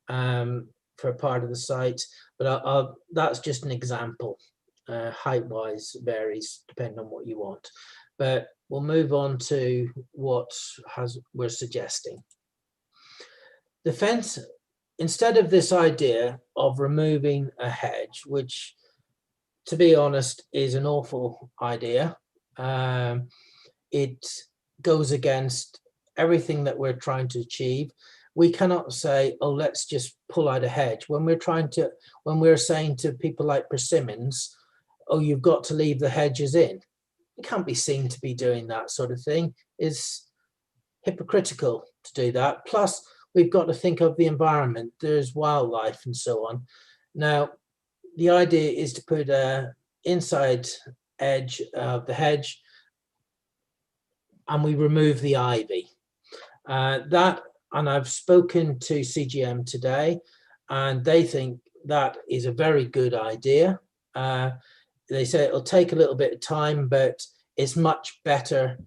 for a part of the site, but that's just an example. Height-wise varies depending on what you want. But we'll move on to what we're suggesting. The fence, instead of this idea of removing a hedge, which, to be honest, is an awful idea. It goes against everything that we're trying to achieve. We cannot say, oh, let's just pull out a hedge. When we're saying to people like Persimmons, oh, you've got to leave the hedges in. It can't be seen to be doing that sort of thing. It's hypocritical to do that. Plus, we've got to think of the environment. There's wildlife and so on. Now, the idea is to put a inside edge of the hedge and we remove the ivy. And I've spoken to CGM today and they think that is a very good idea. They say it'll take a little bit of time, but it's much better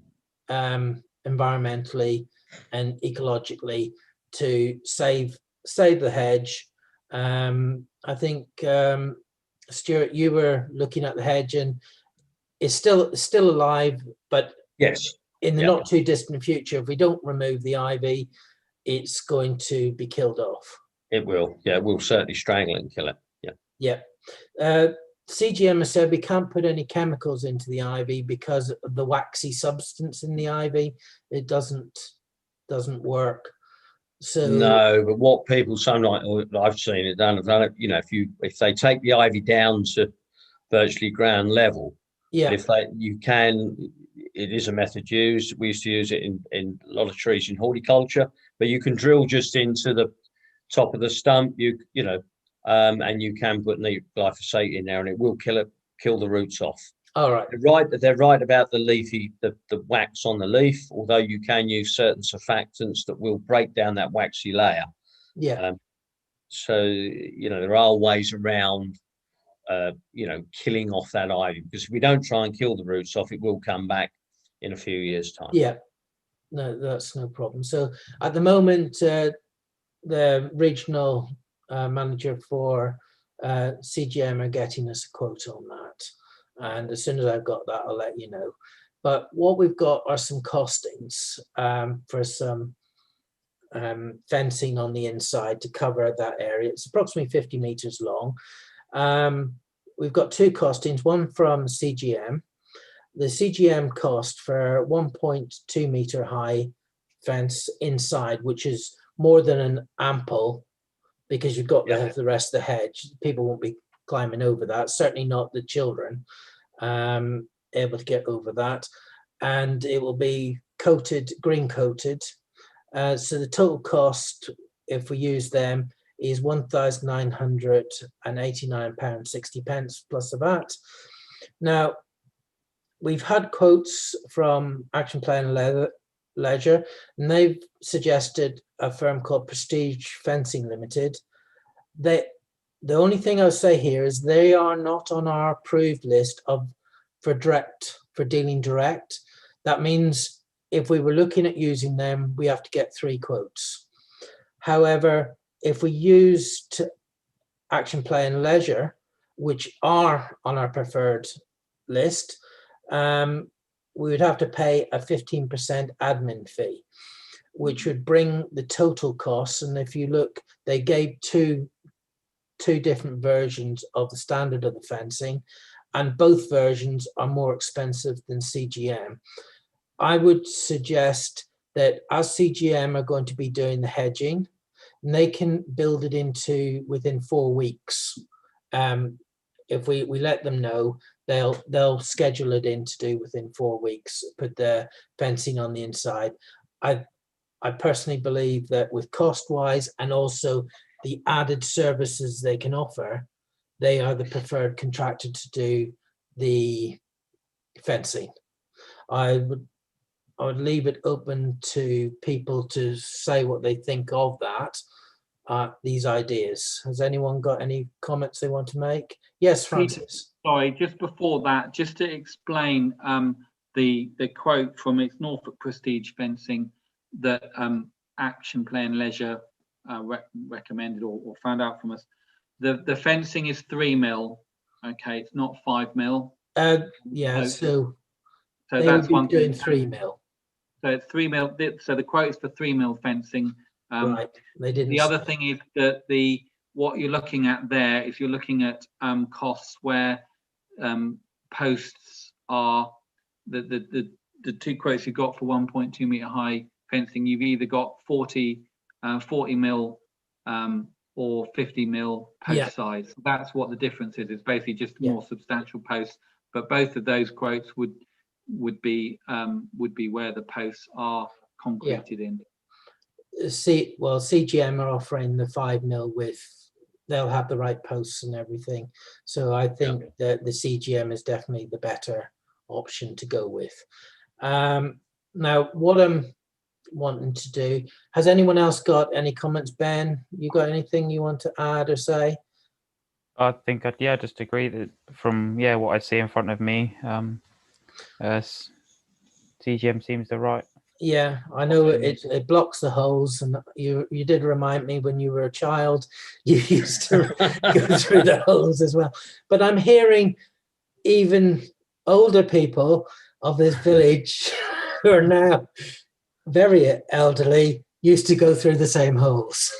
environmentally and ecologically to save the hedge. I think Stuart, you were looking at the hedge and it's still alive, but yes, in the not too distant future, if we don't remove the ivy, it's going to be killed off. It will. Yeah, it will certainly strangle it and kill it. Yeah. Yeah. CGM has said we can't put any chemicals into the ivy because of the waxy substance in the ivy. It doesn't work. So no, but what people sometimes, I've seen it done, if they take the ivy down to virtually ground level, yeah, it is a method used. We used to use it in a lot of trees in horticulture, but you can drill just into the top of the stump, and you can put neat glyphosate in there and it will kill the roots off. All right. They're right about the wax on the leaf, although you can use certain surfactants that will break down that waxy layer. Yeah. So, there are ways around, killing off that ivy, because if we don't try and kill the roots off, it will come back in a few years' time. Yeah. No, that's no problem. So at the moment, the regional manager for CGM are getting us a quote on that. And as soon as I've got that, I'll let you know. But what we've got are some costings for some fencing on the inside to cover that area. It's approximately 50 meters long. We've got two costings, one from CGM. The CGM cost for 1.2 meter high fence inside, which is more than an ample, because you've got the rest of the hedge. People won't be climbing over that, certainly not the children able to get over that. And it will be green coated. So the total cost, if we use them, is £1,989.60 plus the VAT. Now, we've had quotes from Action Plan 11 Leisure, and they've suggested a firm called Prestige Fencing Limited. The only thing I'll say here is they are not on our approved list for dealing direct. That means if we were looking at using them, we have to get 3 quotes. However, if we used Action Play and Leisure, which are on our preferred list, we would have to pay a 15% admin fee, which would bring the total costs. And if you look, they gave two different versions of the standard of the fencing, and both versions are more expensive than CGM. I would suggest that as CGM are going to be doing the hedging, and they can build it into within 4 weeks. If we let them know, they'll schedule it in to do within 4 weeks, put the fencing on the inside. I personally believe that with cost-wise and also the added services they can offer, they are the preferred contractor to do the fencing. I would leave it open to people to say what they think of that, these ideas. Has anyone got any comments they want to make? Yes, Francis. Sorry, just before that, just to explain the quote from its Norfolk Prestige Fencing that Action Play and Leisure recommended or found out from us. The fencing is 3 mil. Okay, it's not 5 mil. Yeah, so So they that's would one be doing thing. 3 mil. So it's 3 mil. So the quote is for 3 mil fencing. Right. They didn't. The other thing is that what you're looking at there, if you're looking at costs where posts are the 2 quotes you've got for 1.2 meter high fencing, you've either got 40 mil or 50 mil post size. So that's what the difference is. It's basically just more substantial posts. But both of those quotes would be where the posts are concreted in. CGM are offering the 5 mil width. They'll have the right posts and everything. So I think that the CGM is definitely the better option to go with. Now, what I'm wanting to do, has anyone else got any comments? Ben, you got anything you want to add or say? I think I'd just agree that from what I see in front of me, CGM seems the right. Yeah, I know it blocks the holes, and you did remind me when you were a child, you used to go through the holes as well. But I'm hearing even older people of this village who are now very elderly used to go through the same holes.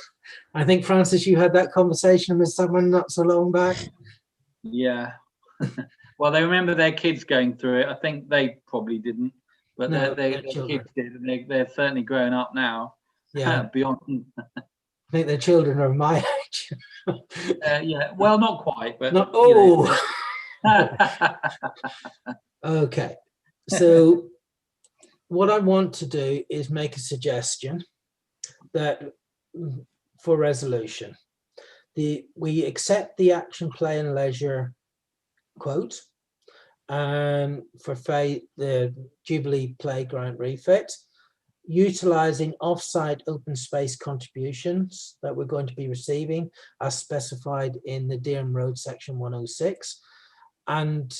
I think, Francis, you had that conversation with someone not so long back. Yeah. Well, they remember their kids going through it. I think they probably didn't. But No, their kids did, and they're certainly growing up now. Yeah, beyond. I think their children are my age. Yeah, well, not quite, but not. Okay, so what I want to do is make a suggestion that for resolution, we accept the Action Play and Leisure quote. For the Jubilee Playground refit, utilising off-site open space contributions that we're going to be receiving as specified in the Dereham Road section 106. And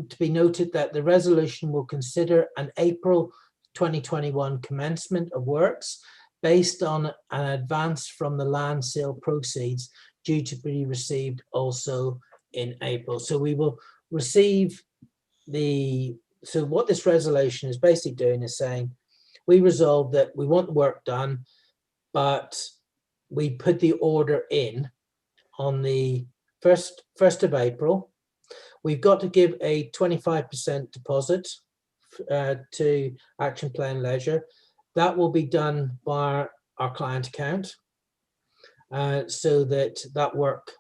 to be noted that the resolution will consider an April 2021 commencement of works based on an advance from the land sale proceeds due to be received also in April. So we will receive so what this resolution is basically doing is saying we resolve that we want the work done, but we put the order in on the 1st of April. We've got to give a 25% deposit to Action Play and Leisure. That will be done by our client account so that work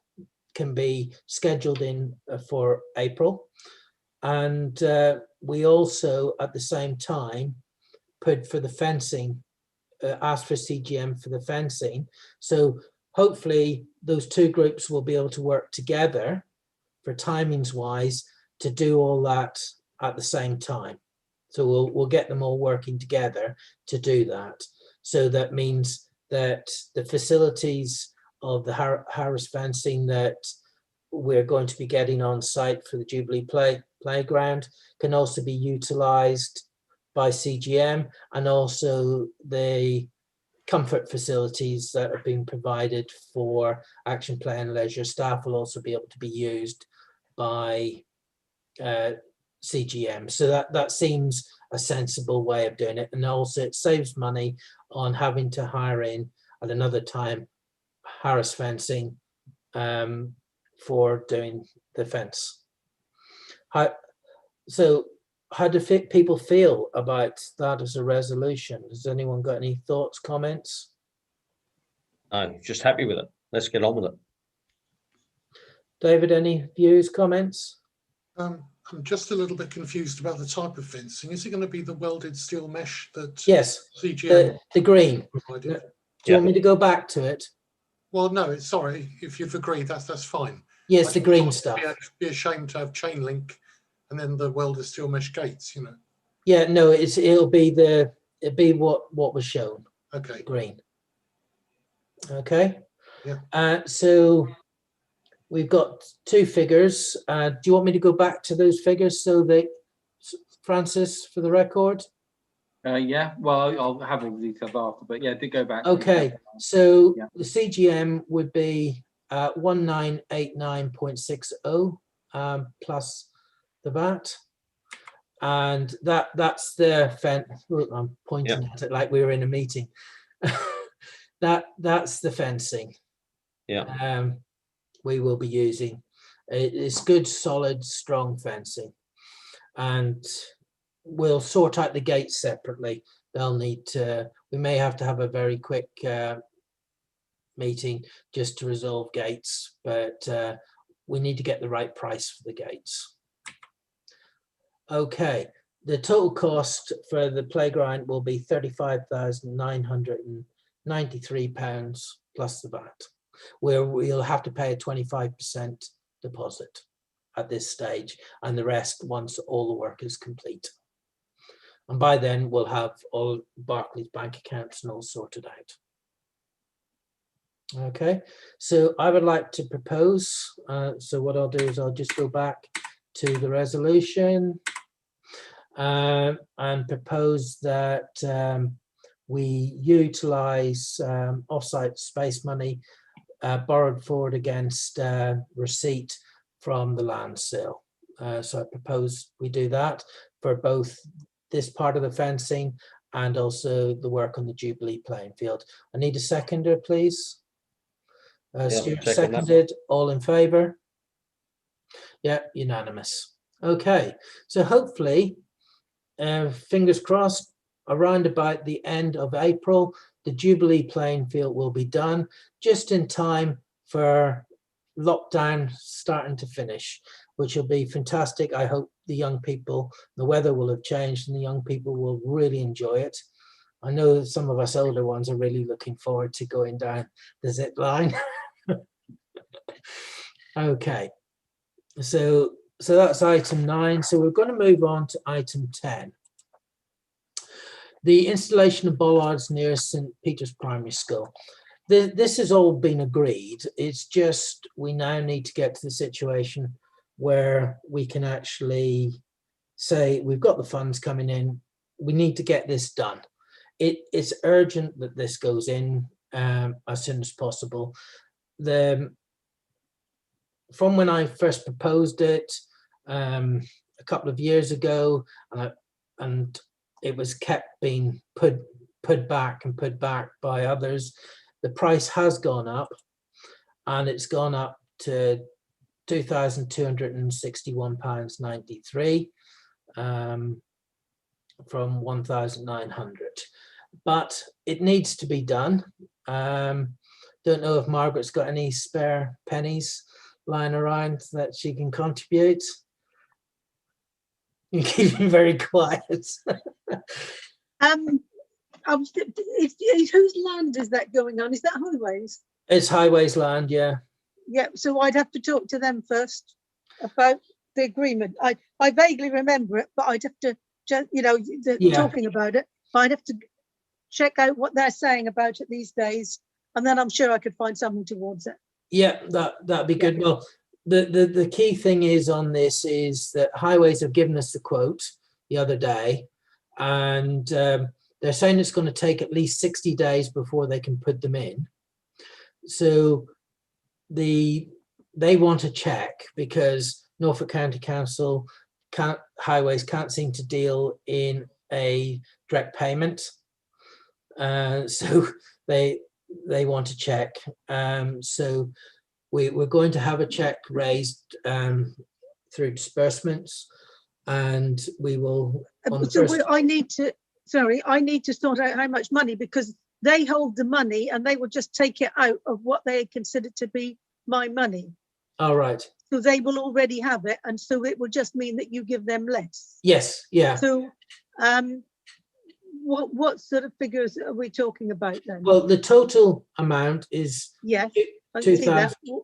can be scheduled in for April. And we also, at the same time, put for the fencing, ask for CGM for the fencing. So hopefully those two groups will be able to work together for timings wise to do all that at the same time. So we'll get them all working together to do that. So that means that the facilities of the Harris fencing that we're going to be getting on site for the Jubilee Playground can also be utilised by CGM, and also the comfort facilities that are being provided for Action Play and Leisure staff will also be able to be used by CGM. So that seems a sensible way of doing it, and also it saves money on having to hire in at another time Harris fencing for doing the fence. So how do people feel about that as a resolution? Has anyone got any thoughts, comments? I'm just happy with it. Let's get on with it. David, any views, comments? I'm just a little bit confused about the type of fencing. Is it going to be the welded steel mesh that Yes, CGM the green. provided? Do you want me to go back to it? Well, no, sorry. If you've agreed, that's fine. Yes, the green I'd stuff. Be ashamed to have chain link and then the welded steel mesh gates, you know. Yeah, no, it'll be what was shown. Okay. Green. Okay. Yeah. So we've got two figures. Do you want me to go back to those figures so that Francis, for the record? Yeah, well, I'll have all the details after, but yeah, did go back. Okay, so yeah. the CGM would be 1989.60 plus the VAT, and that's the fence. I'm pointing at it like we were in a meeting. That's the fencing. Yeah. We will be using. It's good, solid, strong fencing, and we'll sort out the gates separately. They'll need to. We may have to have a very quick meeting just to resolve gates, but we need to get the right price for the gates. Okay, the total cost for the playground will be £35,993 plus the VAT, where we'll have to pay a 25% deposit at this stage, and the rest once all the work is complete. And by then we'll have all Barclays bank accounts and all sorted out. Okay, so I would like to propose, so what I'll do is I'll just go back to the resolution and propose that we utilise offsite space money borrowed forward against receipt from the land sale. So I propose we do that for both this part of the fencing and also the work on the Jubilee playing field. I need a seconder, please. Stuart seconded. All in favour? Yeah, unanimous. Okay, so hopefully, fingers crossed, around about the end of April, the Jubilee playing field will be done just in time for lockdown starting to finish, which will be fantastic. I hope the young people, the weather will have changed and the young people will really enjoy it. I know that some of us older ones are really looking forward to going down the zip line. Okay, so that's item 9. So we're going to move on to item 10. The installation of bollards near St. Peter's Primary School. This has all been agreed. It's just we now need to get to the situation where we can actually say we've got the funds coming in. We need to get this done. It's urgent that this goes in as soon as possible. From when I first proposed it a couple of years ago, and it was kept being put back by others, the price has gone up, and it's gone up to £2,261.93 from 1,900. But it needs to be done. Don't know if Margaret's got any spare pennies lying around that she can contribute. You're keeping very quiet. Whose land is that going on? Is that Highways? It's Highways land, yeah. Yeah, so I'd have to talk to them first about the agreement. I vaguely remember it, but I'd have to Yeah. talking about it. I'd have to check out what they're saying about it these days, and then I'm sure I could find something towards it. Yeah, that'd be good. Well, the key thing is on this is that Highways have given us the quote the other day, and they're saying it's going to take at least 60 days before they can put them in. So they want to check, because Norfolk County Council Highways can't seem to deal in a direct payment, so they want to check. So we're going to have a check raised through disbursements, and we will on the first. I need to sort out how much money, because they hold the money and they will just take it out of what they consider to be my money. All right. So they will already have it, and so it will just mean that you give them less. Yes. Yeah. So what sort of figures are we talking about then? Well, the total amount is Yes, I can see that. 2,000.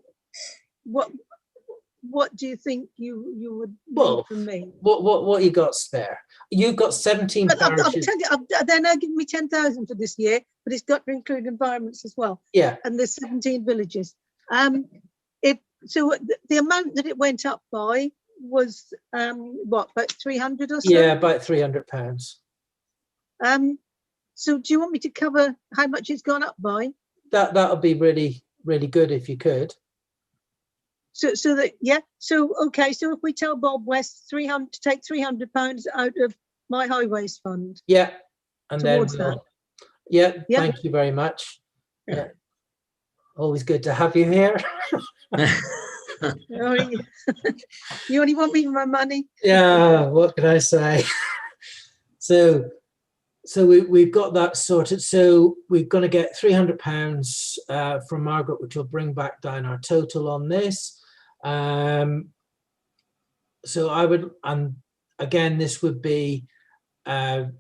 What do you think you would Well, need from me? What you got spare? You've got 17 But parishes. they're now giving me 10,000 for this year, but it's got to include environments as well. Yeah. And there's 17 villages. So the amount that it went up by was what, about 300 or so? Yeah, about £300. So do you want me to cover how much it's gone up by? That would be really, really good if you could. So okay, so if we tell Bob West to take £300 out of my highways fund. Yeah. And towards then that. Yeah, Yeah. thank you very much. Yeah. Always good to have you here. You only want me for my money? Yeah, what can I say? So we've got that sorted. So we're going to get £300 from Margaret, which will bring back down our total on this. So I would, and again, this would be our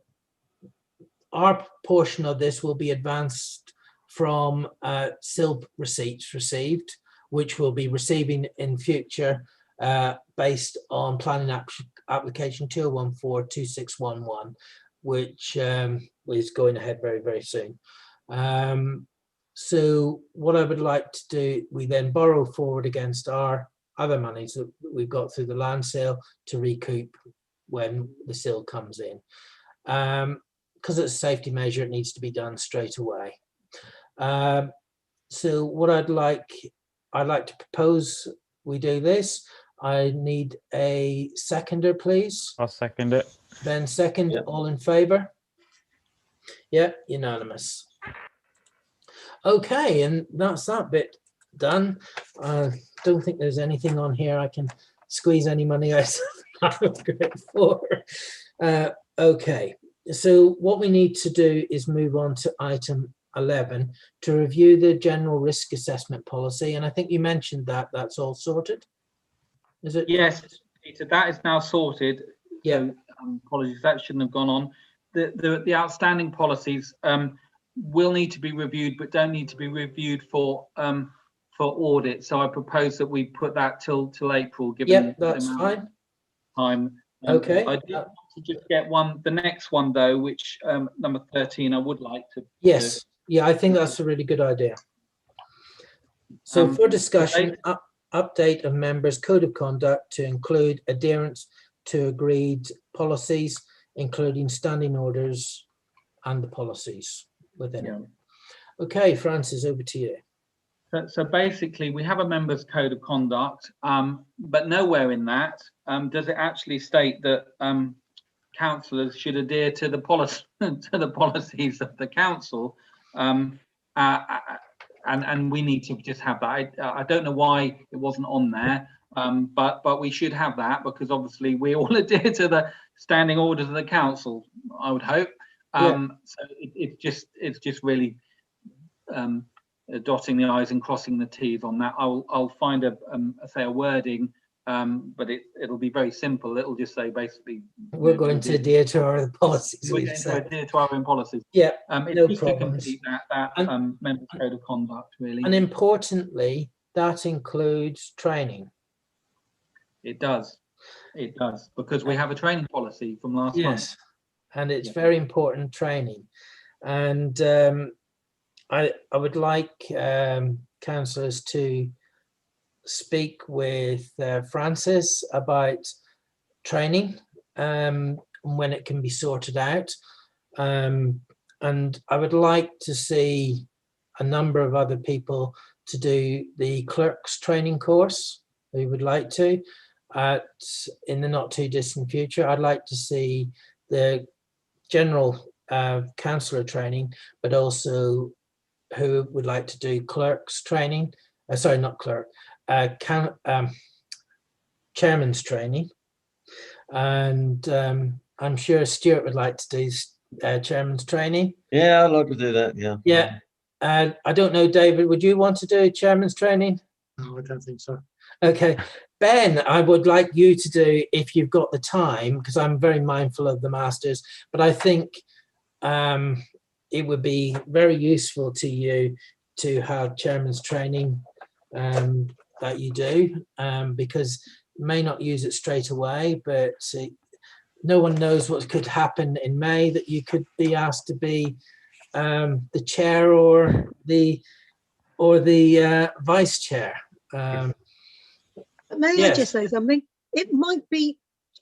portion of this will be advanced from SILP receipts received, which we'll be receiving in future based on planning application 2014-2611, which is going ahead very, very soon. So what I would like to do, we then borrow forward against our other monies that we've got through the land sale to recoup when the sale comes in. Because it's a safety measure, it needs to be done straight away. So what I'd like to propose we do this. I need a seconder, please. I'll second it. Ben, second. Yeah. All in favour? Yeah, unanimous. Okay, and that's that bit done. I don't think there's anything on here I can squeeze any money out of it for. Okay, so what we need to do is move on to item 11 to review the general risk assessment policy, and I think you mentioned that that's all sorted. Is it? Yes, Peter, that is now sorted. Yeah. So, apologies, that shouldn't have gone on. The outstanding policies will need to be reviewed, but don't need to be reviewed for audit. So I propose that we put that till April. Given that's fine. Time. Okay. I did want to just get the next one though, which number 13. I would like to. Yes. Yeah, I think that's a really good idea. So for discussion, update of members' code of conduct to include adherence to agreed policies, including standing orders and the policies within it. Okay, Francis, over to you. So basically, we have a members' code of conduct, but nowhere in that does it actually state that councillors should adhere to the policies of the council, and we need to just have that. I don't know why it wasn't on there, but we should have that, because obviously we all adhere to the standing orders of the council, I would hope. So it's just really dotting the I's and crossing the T's on that. I'll find a wording, but it'll be very simple. It'll just say basically we're going to adhere to our policies. We're going to adhere to our own policies. Yeah, no problems. To complete that members' code of conduct, really. And importantly, that includes training. It does. It does, because we have a training policy from last month. Yes, and it's Yeah. very important training. And I would like councillors to speak with Francis about training when it can be sorted out. And I would like to see a number of other people to do the clerk's training course. We would like to, in the not too distant future. I'd like to see the general councillor training, but also who would like to do clerk's training. Sorry, not clerk, chairman's training. And I'm sure Stuart would like to do chairman's training. Yeah, I'd like to do that. Yeah. Yeah. And I don't know, David, would you want to do chairman's training? No, I don't think so. Okay. Ben, I would like you to do, if you've got the time, because I'm very mindful of the masters, but I think it would be very useful to you to have chairman's training that you do, because you may not use it straight away, but no one knows what could happen in May, that you could be asked to be the chair or the vice chair. May I yes. just say something? It might be,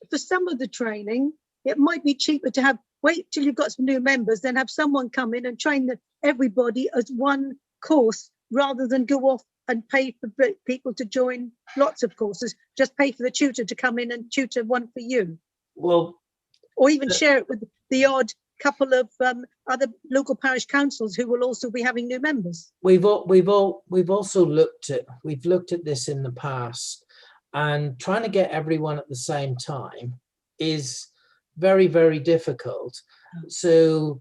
for some of the training, it might be cheaper to wait till you've got some new members, then have someone come in and train everybody as one course, rather than go off and pay for people to join lots of courses. Just pay for the tutor to come in and tutor one for you. Well, or even share it with the odd couple of other local parish councils who will also be having new members. We've also looked at this in the past, and trying to get everyone at the same time is very, very difficult. So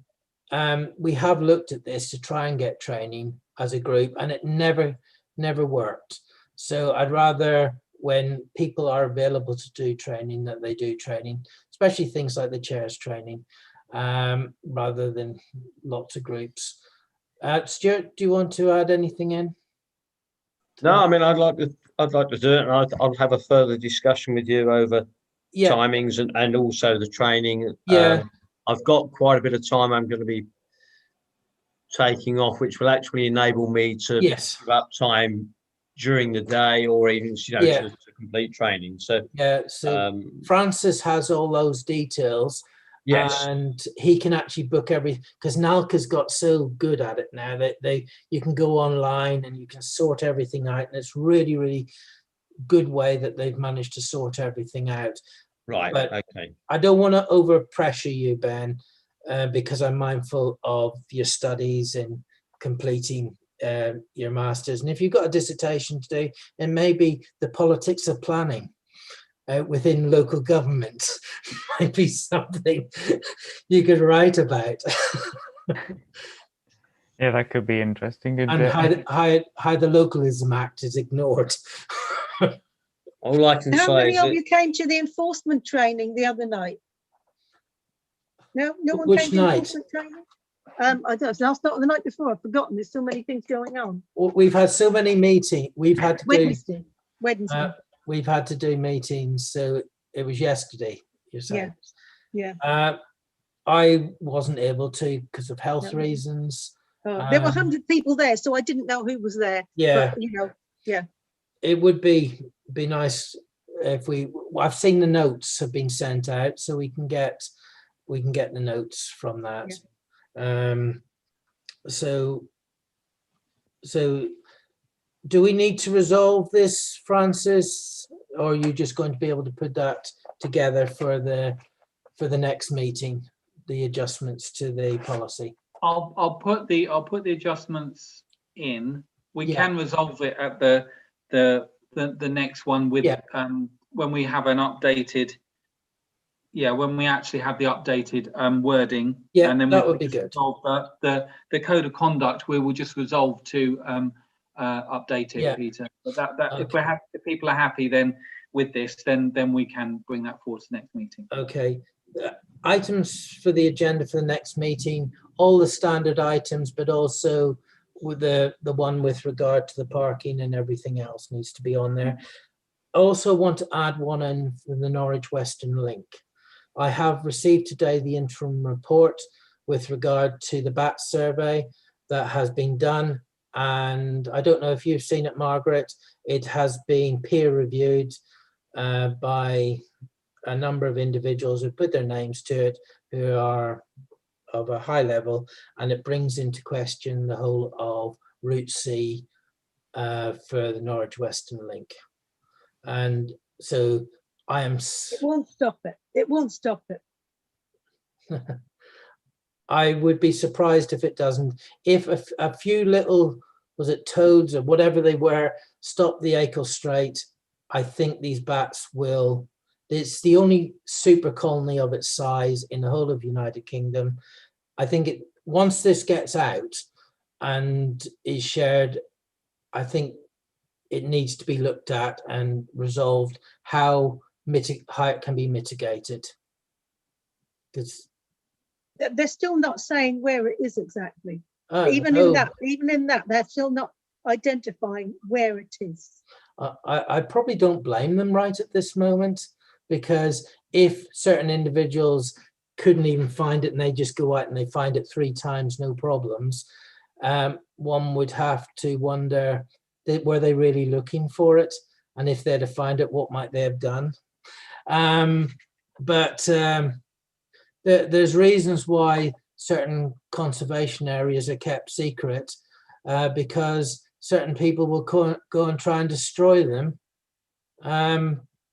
we have looked at this to try and get training as a group, and it never worked. So I'd rather, when people are available to do training, that they do training, especially things like the chair's training, rather than lots of groups. Stuart, do you want to add anything in? No, I mean, I'd like to do it, and I'll have a further discussion with you over timings and also the training. Yeah. I've got quite a bit of time I'm going to be taking off, which will actually enable me to give up time during the day, or even to complete training. So Francis has all those details. Yes, and he can actually book everything, because NALCA's got so good at it now that you can go online and you can sort everything out, and it's really, really good way that they've managed to sort everything out. Right. But okay. I don't want to over pressure you, Ben, because I'm mindful of your studies and completing your masters. And if you've got a dissertation to do, and maybe the politics of planning within local government might be something you could write about. Yeah, that could be interesting. And how the Localism Act is ignored. All I can say is, how many of you came to the enforcement training the other night? No one Which came to night? enforcement training? I don't know. Last night or the night before. I've forgotten. There's so many things going on. We've had so many meetings. We've had to Wednesday. we've had to do meetings. So it was yesterday, you're saying? Yeah. I wasn't able to because of health reasons. There were 100 people there, so I didn't know who was there. Yeah. But, it would be nice if I've seen the notes have been sent out, so we can get the notes from that. So do we need to resolve this, Francis, or are you just going to be able to put that together for the next meeting, the adjustments to the policy? I'll put the adjustments in. We can resolve it at the next one with when we have an updated when we actually have the updated wording, and then that would be good. The code of conduct we will just resolve to update it, Peter. But that Okay. if people are happy then with this, then we can bring that forward to the next meeting. Okay. Items for the agenda for the next meeting, all the standard items, but also with the one with regard to the parking and everything else needs to be on there. also want to add one in for the Norwich Western link. I have received today the interim report with regard to the bat survey that has been done. And I don't know if you've seen it, Margaret. It has been peer reviewed by a number of individuals who put their names to it, who are of a high level, and it brings into question the whole of Route C for the Norwich Western link. And so I am... It won't stop it. It won't stop it. I would be surprised if it doesn't. If a few little, was it toads or whatever they were, stop the Acle Strait, I think these bats will... It's the only super colony of its size in the whole of United Kingdom. I think once this gets out and is shared, I think it needs to be looked at and resolved how it can be mitigated. Because they're still not saying where it is exactly. Oh, even in that, they're still not identifying where it is. I probably don't blame them right at this moment, because if certain individuals couldn't even find it and they just go out and they find it 3 times, no problems, one would have to wonder, were they really looking for it? And if they'd have found it, what might they have done? There's reasons why certain conservation areas are kept secret, because certain people will go and try and destroy them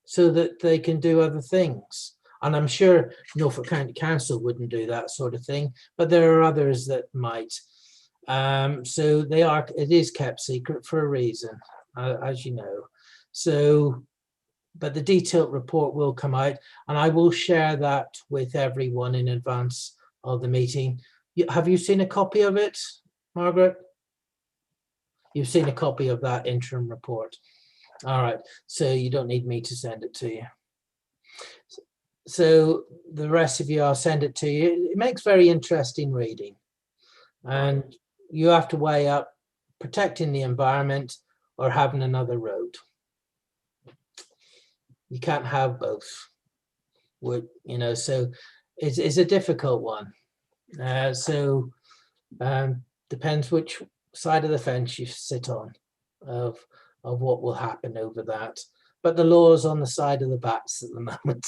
so that they can do other things. And I'm sure Norfolk County Council wouldn't do that sort of thing, but there are others that might. So it is kept secret for a reason, as you know. So, but the detailed report will come out, and I will share that with everyone in advance of the meeting. Have you seen a copy of it, Margaret? You've seen a copy of that interim report. All right, so you don't need me to send it to you. So the rest of you, I'll send it to you. It makes very interesting reading. And you have to weigh up protecting the environment or having another road. You can't have both. So it's a difficult one. Depends which side of the fence you sit on of what will happen over that. But the law is on the side of the bats at the moment.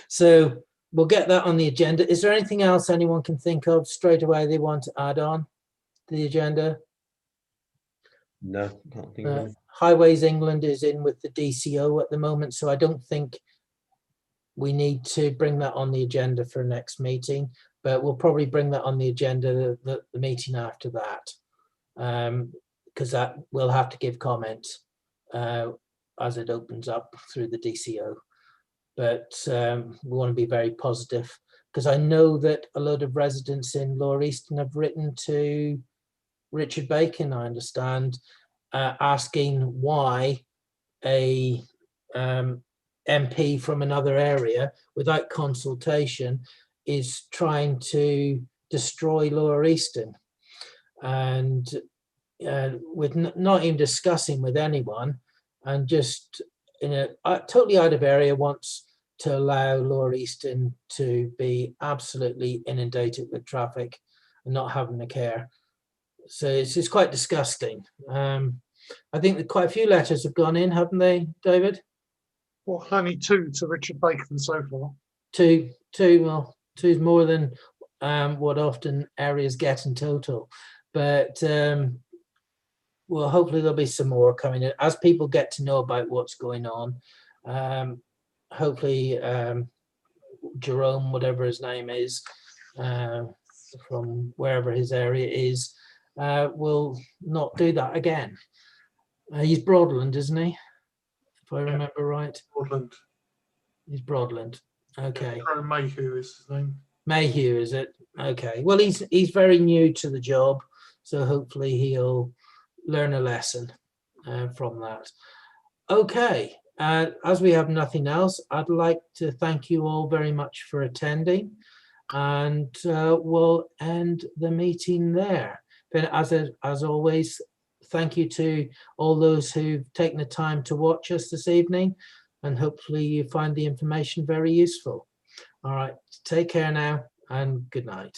So we'll get that on the agenda. Is there anything else anyone can think of straight away they want to add on to the agenda? No, can't think of it. Highways England is in with the DCO at the moment, so I don't think we need to bring that on the agenda for next meeting, but we'll probably bring that on the agenda the meeting after that, because that will have to give comments as it opens up through the DCO. But we want to be very positive, because I know that a lot of residents in Lower Easton have written to Richard Bacon, I understand, asking why a MP from another area without consultation is trying to destroy Lower Easton, and with not even discussing with anyone, and just totally out of area wants to allow Lower Easton to be absolutely inundated with traffic and not having a care. So it's quite disgusting. I think that quite a few letters have gone in, haven't they, David? Well, only 2 to Richard Bacon so far. Two. Well, 2's more than what often areas get in total. But well, hopefully there'll be some more coming in as people get to know about what's going on. Hopefully Jerome, whatever his name is, from wherever his area is, will not do that again. He's Broadland, isn't he? If I remember right. Broadland. He's Broadland. Okay. Mayhew is his name. Mayhew, is it? Okay. Well, he's very new to the job, so hopefully he'll learn a lesson from that. Okay. As we have nothing else, I'd like to thank you all very much for attending, and we'll end the meeting there. But as always, thank you to all those who've taken the time to watch us this evening, and hopefully you find the information very useful. All right, take care now and good night.